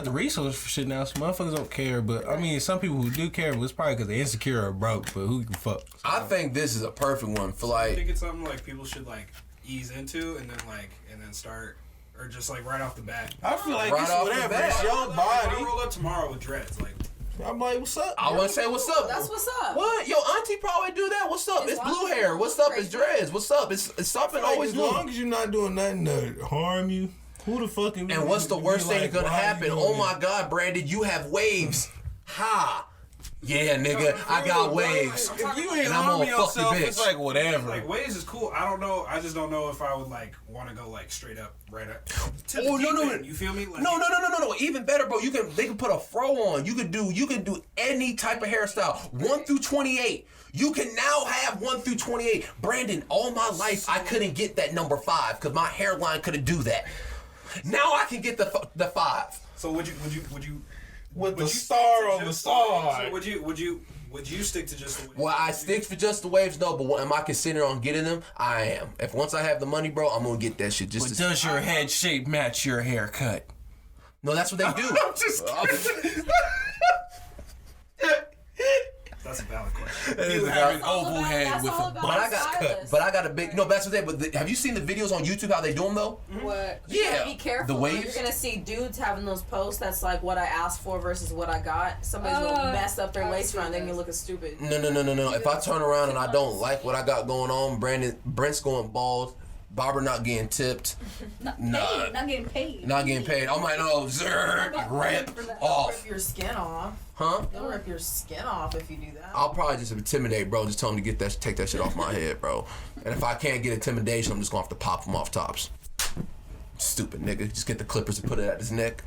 Speaker 3: the resources for shit now, so motherfuckers don't care. But I mean, some people who do care, but it's probably because they're insecure or broke. But who can fuck? So,
Speaker 1: I think this is a perfect one for
Speaker 5: I
Speaker 1: like.
Speaker 5: think it's something like people should like ease into and then start, or just like right off the bat.
Speaker 8: I feel like
Speaker 1: Right
Speaker 8: it's
Speaker 1: off the
Speaker 8: whatever.
Speaker 1: bat.
Speaker 8: It's your
Speaker 5: I
Speaker 8: body.
Speaker 5: roll up tomorrow with dreads. Like,
Speaker 8: I'm like, what's up?
Speaker 1: I want to say what's up.
Speaker 7: That's what's up.
Speaker 1: What? Yo, auntie probably do that. What's up?
Speaker 7: As
Speaker 1: It's
Speaker 7: long
Speaker 1: blue
Speaker 7: as
Speaker 1: hair.
Speaker 7: it's
Speaker 1: What's up? It's
Speaker 7: crazy.
Speaker 1: dreads. What's up? It's something
Speaker 8: Like,
Speaker 1: always
Speaker 8: as
Speaker 1: new.
Speaker 8: long as you're not doing nothing to harm you, who the fuck?
Speaker 1: And what's the worst thing that's gonna happen? Oh my God, Brandon, you have waves. Ha. Yeah, nigga, I got waves.
Speaker 8: If you ain't
Speaker 1: And I'm
Speaker 8: harming
Speaker 1: gonna fuck your
Speaker 8: yourself,
Speaker 1: bitch.
Speaker 8: it's like whatever.
Speaker 5: like waves is cool. I don't know. I just don't know if I would like want to go like straight up right up. To the
Speaker 1: Oh, no,
Speaker 5: deep
Speaker 1: no,
Speaker 5: end, you feel me? Like,
Speaker 1: No. Even better, bro. They can put a fro on. You can do any type of hairstyle. 1 through 28. You can now have 1 through 28. Brandon, all my life I couldn't get that number 5 because my hairline couldn't do that. Now I can get the 5.
Speaker 5: So would you
Speaker 8: With the
Speaker 5: you
Speaker 8: star
Speaker 5: stick to
Speaker 8: on the
Speaker 5: just
Speaker 8: side.
Speaker 5: So would you stick to just the waves?
Speaker 1: Well, I stick for just the waves, no. But am I considering on getting them? I am. If once I have the money, bro, I'm gonna get that shit. Just
Speaker 3: but
Speaker 1: to,
Speaker 3: does your head shape match your haircut?
Speaker 1: no, that's what they do.
Speaker 8: I'm just
Speaker 5: That's a valid question.
Speaker 3: You have an oval head with a
Speaker 1: But I got a big no. That's what they. But have you seen the videos on YouTube how they do them though?
Speaker 7: What?
Speaker 1: Yeah.
Speaker 7: You gotta be careful.
Speaker 1: The waves?
Speaker 7: You're gonna see dudes having those posts that's like what I asked for versus what I got. Somebody's gonna mess up their
Speaker 4: I've
Speaker 7: lace
Speaker 4: seen
Speaker 7: front, then
Speaker 4: this.
Speaker 7: you look stupid.
Speaker 1: No. If I turn around and I don't like what I got going on, Brent's going bald. Barber not getting tipped.
Speaker 4: Not
Speaker 1: Nah.
Speaker 4: paid. Not getting paid.
Speaker 1: Not getting paid. I'm like, no, rip
Speaker 2: Rip
Speaker 1: off.
Speaker 2: your skin off.
Speaker 1: Huh?
Speaker 2: They'll rip your skin off if you do that.
Speaker 1: I'll probably just intimidate, bro. Just tell him to take that shit off my head, bro. And if I can't get intimidation, I'm just gonna have to pop him off tops. Stupid nigga. Just get the clippers and put it at his neck.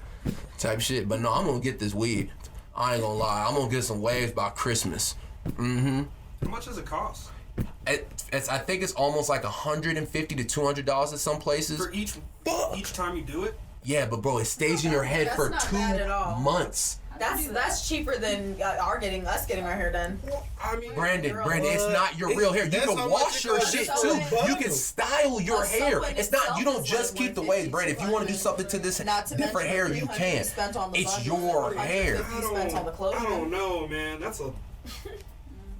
Speaker 1: Type shit. But no, I'm gonna get this weed. I ain't gonna lie. I'm gonna get some waves by Christmas. Mm-hmm.
Speaker 5: How much does it cost?
Speaker 1: I think it's almost like $150 to $200 at some places.
Speaker 5: For each time you do it?
Speaker 1: Yeah, but bro, it stays in your head
Speaker 2: That's
Speaker 1: for
Speaker 2: not
Speaker 1: 2
Speaker 2: bad at all.
Speaker 1: months.
Speaker 7: That's cheaper than us getting our hair done.
Speaker 5: I mean,
Speaker 1: Brandon, it's not your real hair. You
Speaker 8: That's
Speaker 1: can
Speaker 8: how
Speaker 1: wash
Speaker 8: much it
Speaker 1: your
Speaker 8: costs.
Speaker 1: shit
Speaker 7: It's
Speaker 1: too.
Speaker 7: so
Speaker 1: You can style your
Speaker 2: Also,
Speaker 1: hair.
Speaker 2: when
Speaker 1: It's not.
Speaker 2: itself
Speaker 1: You don't
Speaker 2: is
Speaker 1: just
Speaker 2: like
Speaker 1: keep the waves, Brandon. If you want to do
Speaker 2: 150,
Speaker 1: something to this
Speaker 2: Not to
Speaker 1: different
Speaker 2: mention
Speaker 1: hair,
Speaker 2: the
Speaker 1: you
Speaker 2: $300
Speaker 1: can.
Speaker 2: spent on the
Speaker 1: It's
Speaker 2: bundle,
Speaker 1: your hair,
Speaker 2: $150 spent on the clothes.
Speaker 5: I don't know, man. That's a.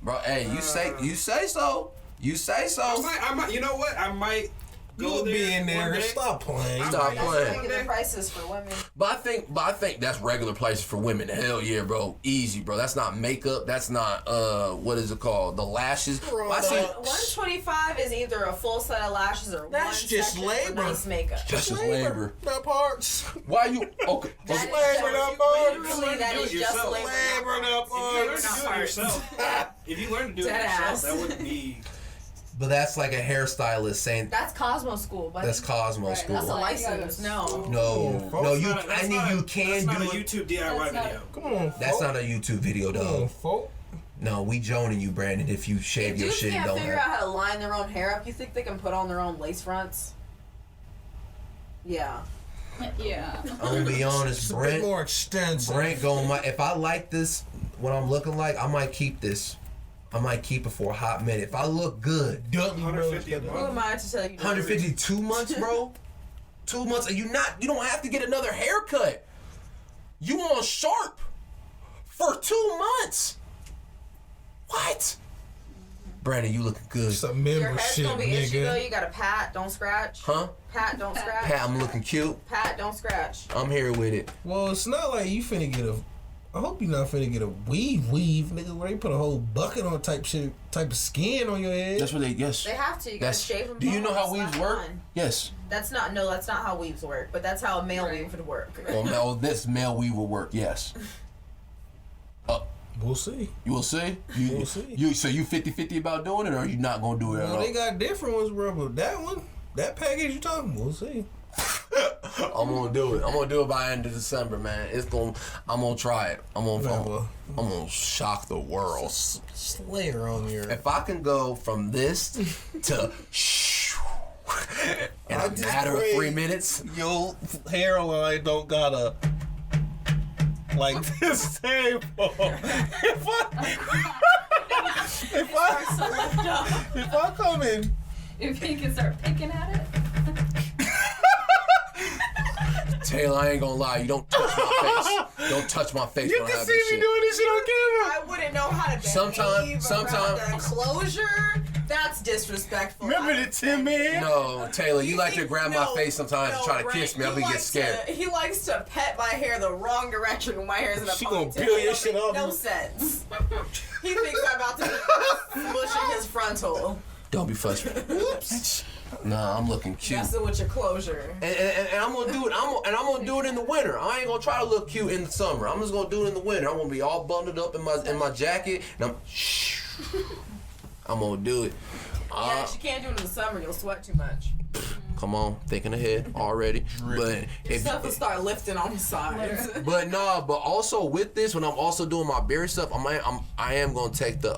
Speaker 1: bro. Hey, you say so. You say so.
Speaker 5: I might. You know what? I might go
Speaker 8: You'll
Speaker 5: there
Speaker 8: be in there.
Speaker 5: one day.
Speaker 8: Stop playing.
Speaker 1: Stop
Speaker 7: That's
Speaker 1: playing.
Speaker 7: regular prices for women.
Speaker 1: But I think that's regular places for women. Hell yeah, bro. Easy, bro. That's not makeup. That's not what is it called? The lashes. I see.
Speaker 7: $125 is either a full set of lashes or
Speaker 8: That's
Speaker 7: one
Speaker 8: just
Speaker 7: section
Speaker 8: labor.
Speaker 7: for nice makeup.
Speaker 1: That's just labor.
Speaker 8: Not parts.
Speaker 1: Why you okay?
Speaker 7: That is
Speaker 8: labor, not
Speaker 7: just-
Speaker 8: parts.
Speaker 7: literally, that
Speaker 5: Do it
Speaker 7: is just
Speaker 5: yourself.
Speaker 7: labor.
Speaker 8: Labor, not
Speaker 5: If you learn
Speaker 8: parts.
Speaker 5: to do it yourself, if you learn to do it
Speaker 7: Dead
Speaker 5: yourself,
Speaker 7: ass.
Speaker 5: that wouldn't be.
Speaker 1: But that's like a hairstylist saying
Speaker 7: That's Cosmo School, buddy.
Speaker 1: that's Cosmo
Speaker 4: Right,
Speaker 1: school.
Speaker 7: That's a
Speaker 4: Like,
Speaker 7: license. No.
Speaker 1: No, you.
Speaker 5: That's
Speaker 1: I
Speaker 5: not
Speaker 1: mean,
Speaker 5: a-
Speaker 1: you can
Speaker 5: That's not
Speaker 1: do
Speaker 5: a
Speaker 1: it.
Speaker 5: YouTube DIY
Speaker 4: That's not-
Speaker 5: video.
Speaker 8: Come on,
Speaker 1: That's
Speaker 8: folk.
Speaker 1: not a YouTube video,
Speaker 8: Come on,
Speaker 1: though.
Speaker 8: folk.
Speaker 1: No, we joning you, Brandon. If you shave
Speaker 7: If
Speaker 1: your
Speaker 7: dudes
Speaker 1: shit and
Speaker 7: can't
Speaker 1: don't
Speaker 7: figure out
Speaker 1: have.
Speaker 7: how to line their own hair up, you think they can put on their own lace fronts? Yeah.
Speaker 4: Yeah.
Speaker 1: I'm gonna be honest,
Speaker 8: It's a bit
Speaker 1: Brent.
Speaker 8: more extensive.
Speaker 1: Brent going. If I like this, what I'm looking like, I might keep this. I might keep it for a hot minute. If I look good,
Speaker 8: Dutton
Speaker 5: 150 a
Speaker 8: Brothers.
Speaker 7: Who am I to tell you?
Speaker 1: 152 months, bro. 2 months, and you don't have to get another haircut. You on sharp for 2 months. What? Brandon, you looking good.
Speaker 8: It's a
Speaker 7: Your head's
Speaker 8: membership,
Speaker 7: gonna be itchy though.
Speaker 8: nigga.
Speaker 7: You gotta pat, don't scratch.
Speaker 1: Huh?
Speaker 7: Pat, don't scratch.
Speaker 1: Pat, I'm looking cute.
Speaker 7: Pat, don't scratch.
Speaker 1: I'm here with it.
Speaker 8: Well, it's not like you finna get a. I hope you're not finna get a weave, nigga, where they put a whole bucket on type of skin on your head.
Speaker 1: That's what they. Yes.
Speaker 7: They have to. You gotta shave them.
Speaker 1: Do you know how
Speaker 7: off,
Speaker 1: weaves
Speaker 7: slap
Speaker 1: work?
Speaker 7: on.
Speaker 1: Yes.
Speaker 7: That's not how weaves work. But that's how a male weave would work.
Speaker 1: Well, no, this male weave will work. Yes.
Speaker 8: We'll see.
Speaker 1: You will see.
Speaker 8: We'll see.
Speaker 1: So you 50-50 about doing it, or are you not gonna do it at
Speaker 8: Well,
Speaker 1: all?
Speaker 8: they got different ones, bro. But that package you talking, we'll see.
Speaker 1: I'm gonna do it. I'm gonna do it by end of December, man. I'm gonna try it. I'm gonna shock the world.
Speaker 8: Slayer on your.
Speaker 1: If I can go from this to in a
Speaker 8: just
Speaker 1: matter of
Speaker 8: pray
Speaker 1: 3 minutes,
Speaker 8: Your hairline don't gotta like this table. If I come in
Speaker 4: If he can start picking at it.
Speaker 1: Taylor, I ain't gonna lie. You don't touch my face. Don't touch my face.
Speaker 3: You
Speaker 1: when I
Speaker 3: can
Speaker 1: have
Speaker 3: see
Speaker 1: this
Speaker 3: me
Speaker 1: shit.
Speaker 3: doing this shit on camera.
Speaker 7: I wouldn't know how to behave.
Speaker 1: Sometime-
Speaker 7: around the closure. That's disrespectful.
Speaker 3: Remember the Tin Man?
Speaker 1: No, Taylor, you like to
Speaker 7: think-
Speaker 1: grab my face sometimes and try to kiss me. I'll be getting scared.
Speaker 7: He likes to pet my hair the wrong direction when my hair is in a
Speaker 3: She
Speaker 7: ponytail.
Speaker 3: gonna peel your
Speaker 7: It
Speaker 3: shit
Speaker 7: don't
Speaker 3: off
Speaker 7: make No
Speaker 3: you.
Speaker 7: sense. He thinks I'm about to be smushing his frontal.
Speaker 1: Don't be frustrated. Oops. Nah, I'm looking cute.
Speaker 7: Messing with your closure.
Speaker 1: And I'm gonna do it. I'm gonna do it in the winter. I ain't gonna try to look cute in the summer. I'm just gonna do it in the winter. I'm gonna be all bundled up in my jacket, and I'm gonna do it.
Speaker 7: Yeah, you can't do it in the summer. You'll sweat too much.
Speaker 1: Come on, thinking ahead already. But
Speaker 7: Your stuff will start lifting on the sides.
Speaker 1: but also with this, when I'm also doing my beard stuff, I am gonna take the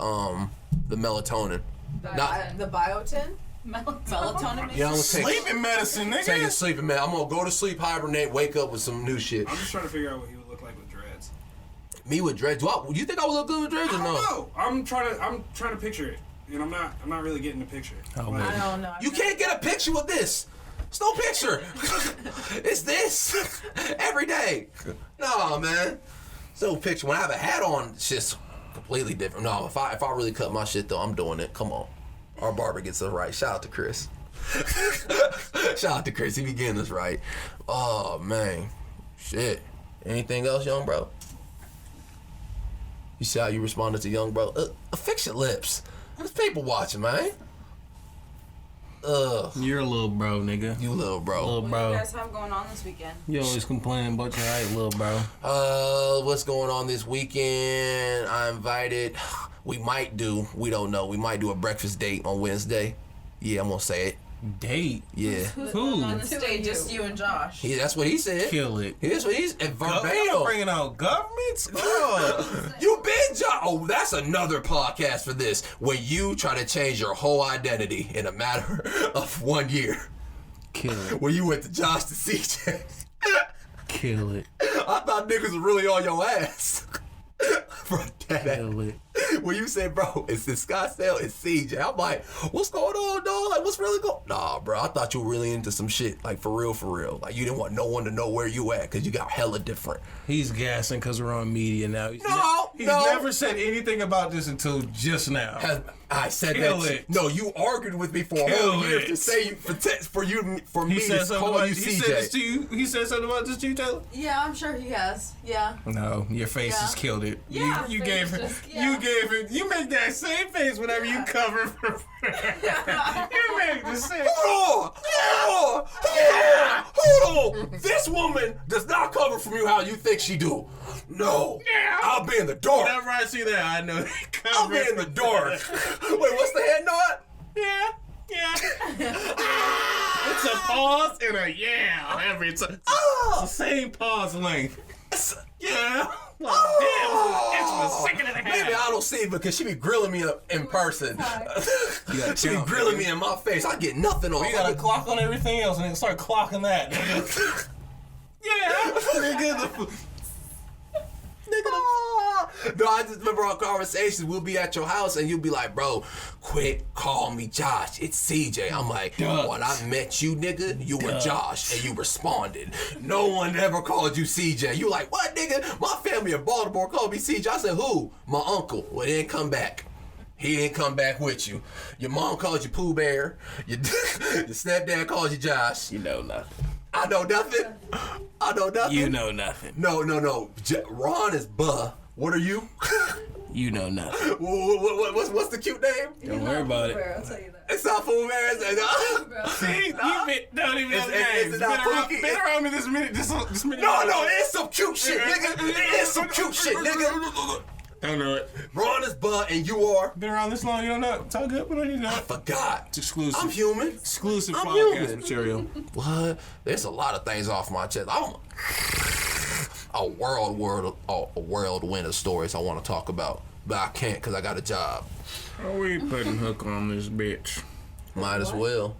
Speaker 1: melatonin.
Speaker 7: The biotin? Melatonin?
Speaker 1: Yeah, I'm gonna take
Speaker 3: Sleeping medicine, nigga.
Speaker 1: Taking sleeping man. I'm gonna go to sleep, hibernate, wake up with some new shit.
Speaker 5: I'm just trying to figure out what he would look like with dreads.
Speaker 1: Me with dreads. Do you think I would look good with dreads or
Speaker 5: I don't
Speaker 1: no?
Speaker 5: know. I'm trying to picture it, and I'm not really getting the picture.
Speaker 3: Oh,
Speaker 5: Like,
Speaker 7: I don't know.
Speaker 1: You can't get a picture with this. It's no picture. It's this every day. No, man. It's no picture. When I have a hat on, it's just completely different. No, if I really cut my shit though, I'm doing it. Come on. Our barber gets us right. Shout out to Chris. Shout out to Chris. He be getting us right. Oh man. Shit. Anything else, young bro? You see how you responded to young bro? Fix your lips. There's people watching, man.
Speaker 3: You're a little bro, nigga.
Speaker 1: You little bro.
Speaker 3: Little
Speaker 7: What do
Speaker 3: bro.
Speaker 7: you guys have going on this weekend?
Speaker 3: You always complaining about your height, little bro.
Speaker 1: What's going on this weekend? I invited. We don't know. We might do a breakfast date on Wednesday. Yeah, I'm gonna say it.
Speaker 3: Date.
Speaker 1: Yeah.
Speaker 3: Who?
Speaker 7: On the stage, just you and Josh.
Speaker 1: That's what he said.
Speaker 3: Kill it.
Speaker 1: That's what he's
Speaker 3: Y'all
Speaker 1: verbatim.
Speaker 3: bringing out governments? Oh.
Speaker 1: You been Josh. Oh, that's another podcast for this. When you try to change your whole identity in a matter of 1 year.
Speaker 3: Kill it.
Speaker 1: When you went to Josh to CJ.
Speaker 3: Kill it.
Speaker 1: I thought niggas was really on your ass. Bro,
Speaker 3: Kill it.
Speaker 1: when you said, bro, it's in Scottsdale, it's CJ. I'm like, what's going on, dog? Like, what's really going on? Nah, bro, I thought you were really into some shit. Like, for real. Like, you didn't want no one to know where you at because you got hella different.
Speaker 3: He's gassing because we're on media now. He's
Speaker 1: No.
Speaker 3: never said anything about this until just now.
Speaker 1: I said
Speaker 3: Kill
Speaker 1: that.
Speaker 3: it.
Speaker 1: No, you argued with me for a
Speaker 3: Kill
Speaker 1: whole year
Speaker 3: it.
Speaker 1: to say for me
Speaker 3: He said
Speaker 1: to
Speaker 3: something
Speaker 1: call
Speaker 3: about
Speaker 1: you
Speaker 3: He said this
Speaker 1: CJ.
Speaker 3: to you. He said something about this to you, Taylor.
Speaker 2: Yeah, I'm sure he has. Yeah.
Speaker 3: No, your face
Speaker 2: Yeah.
Speaker 3: just killed it.
Speaker 2: Yeah,
Speaker 3: you
Speaker 2: face
Speaker 3: gave it.
Speaker 2: just- yeah.
Speaker 3: You gave it. You make that same face whenever you cover for. You make the same.
Speaker 1: Hold on. This woman does not cover from you how you think she do. No.
Speaker 3: Yeah.
Speaker 1: I'll be in the dark.
Speaker 3: Whenever I see that, I know they
Speaker 1: I'll
Speaker 3: cover.
Speaker 1: be in the dark. Wait, what's the head nod?
Speaker 3: Yeah. It's a pause and a yeah every time. It's the same pause length. Yeah. Like, damn, it's a second and a half.
Speaker 1: Maybe I don't see it because she be grilling me up in person. She be
Speaker 3: count,
Speaker 1: grilling
Speaker 3: nigga.
Speaker 1: me in my face. I get nothing off.
Speaker 3: We got a clock on everything else and then start clocking that. Nigga. Yeah.
Speaker 1: No, I just remember our conversations. We'll be at your house and you'll be like, bro, quit call me Josh. It's CJ. I'm like, when I met you, nigga, you were Josh. And you responded. No one ever called you CJ. You like, what, nigga? My family in Baltimore called me CJ. I said, who? My uncle. Well, he didn't come back. He didn't come back with you. Your mom called you Pooh Bear. Your stepdad called you Josh.
Speaker 3: You know nothing.
Speaker 1: I know nothing. I know nothing.
Speaker 3: You know nothing.
Speaker 1: No. Ron is Buh. What are you?
Speaker 3: You know nothing.
Speaker 1: What's the cute name?
Speaker 3: Don't worry about it.
Speaker 4: I'll tell you that.
Speaker 1: It's not Pooh Bear.
Speaker 3: See, you don't even know
Speaker 1: It's
Speaker 3: names.
Speaker 1: not
Speaker 3: Been
Speaker 1: Pookie.
Speaker 3: around me this minute. This minute.
Speaker 1: No, it's some cute shit, nigga. It is some cute shit, nigga.
Speaker 3: Don't know it.
Speaker 1: Ron is Buh and you are.
Speaker 3: Been around this long, you don't know. It's all good, but you know.
Speaker 1: Forgot.
Speaker 3: It's exclusive.
Speaker 1: I'm human.
Speaker 3: Exclusive
Speaker 1: I'm
Speaker 3: podcast
Speaker 1: human.
Speaker 3: material.
Speaker 1: What? There's a lot of things off my chest. I'm a whirlwind of stories I want to talk about, but I can't because I got a job.
Speaker 3: Are we putting hook on this bitch?
Speaker 1: Might as well.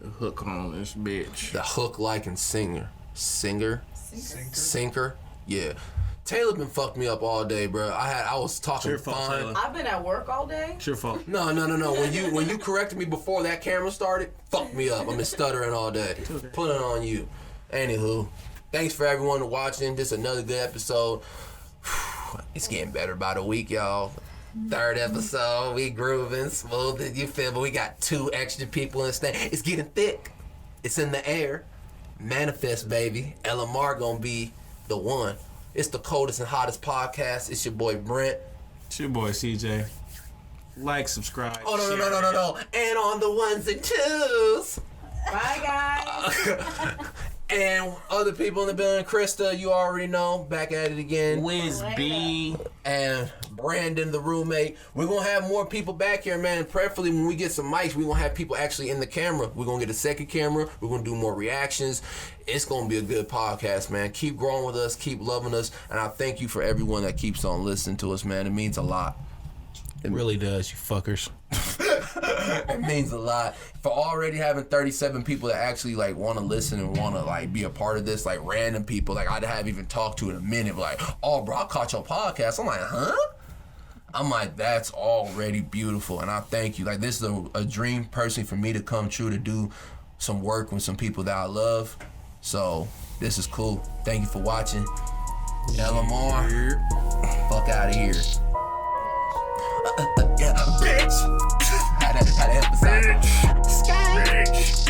Speaker 3: The hook on this bitch.
Speaker 1: The hook like and sinker. Yeah. Taylor been fucked me up all day, bro. I was talking
Speaker 3: Your fault,
Speaker 1: fine.
Speaker 3: Taylor.
Speaker 7: I've been at work all day.
Speaker 3: It's your fault.
Speaker 1: No. When you corrected me before that camera started, fucked me up. I've been stuttering all day. Put it on you. Anywho, thanks for everyone watching. This is another good episode. It's getting better by the week, y'all. 3rd episode, we grooving smooth. You feel me? We got 2 extra people in this thing. It's getting thick. It's in the air. Manifest, baby. LMR gonna be the one. It's the coldest and hottest podcast. It's your boy Brent.
Speaker 3: It's your boy CJ. Like, subscribe.
Speaker 1: Oh no.
Speaker 3: share.
Speaker 1: And on the ones and twos.
Speaker 7: Bye, guys.
Speaker 1: And other people in the building, Krista, you already know, back at it again.
Speaker 3: Wiz B.
Speaker 1: And Brandon, the roommate. We're going to have more people back here, man. Preferably when we get some mics, we're going to have people actually in the camera. We're going to get a second camera. We're going to do more reactions. It's going to be a good podcast, man. Keep growing with us. Keep loving us. And I thank you for everyone that keeps on listening to us, man. It means a lot.
Speaker 3: It really does, you fuckers.
Speaker 1: It means a lot. For already having 37 people that actually like want to listen and want to like be a part of this, like random people like I haven't even talked to in a minute, like, oh bro, I caught your podcast. I'm like, huh? I'm like, that's already beautiful, and I thank you. Like, this is a dream personally for me to come true, to do some work with some people that I love. So this is cool. Thank you for watching. LMR, fuck out of here. Yeah, bitch. How that emphasize? Bitch.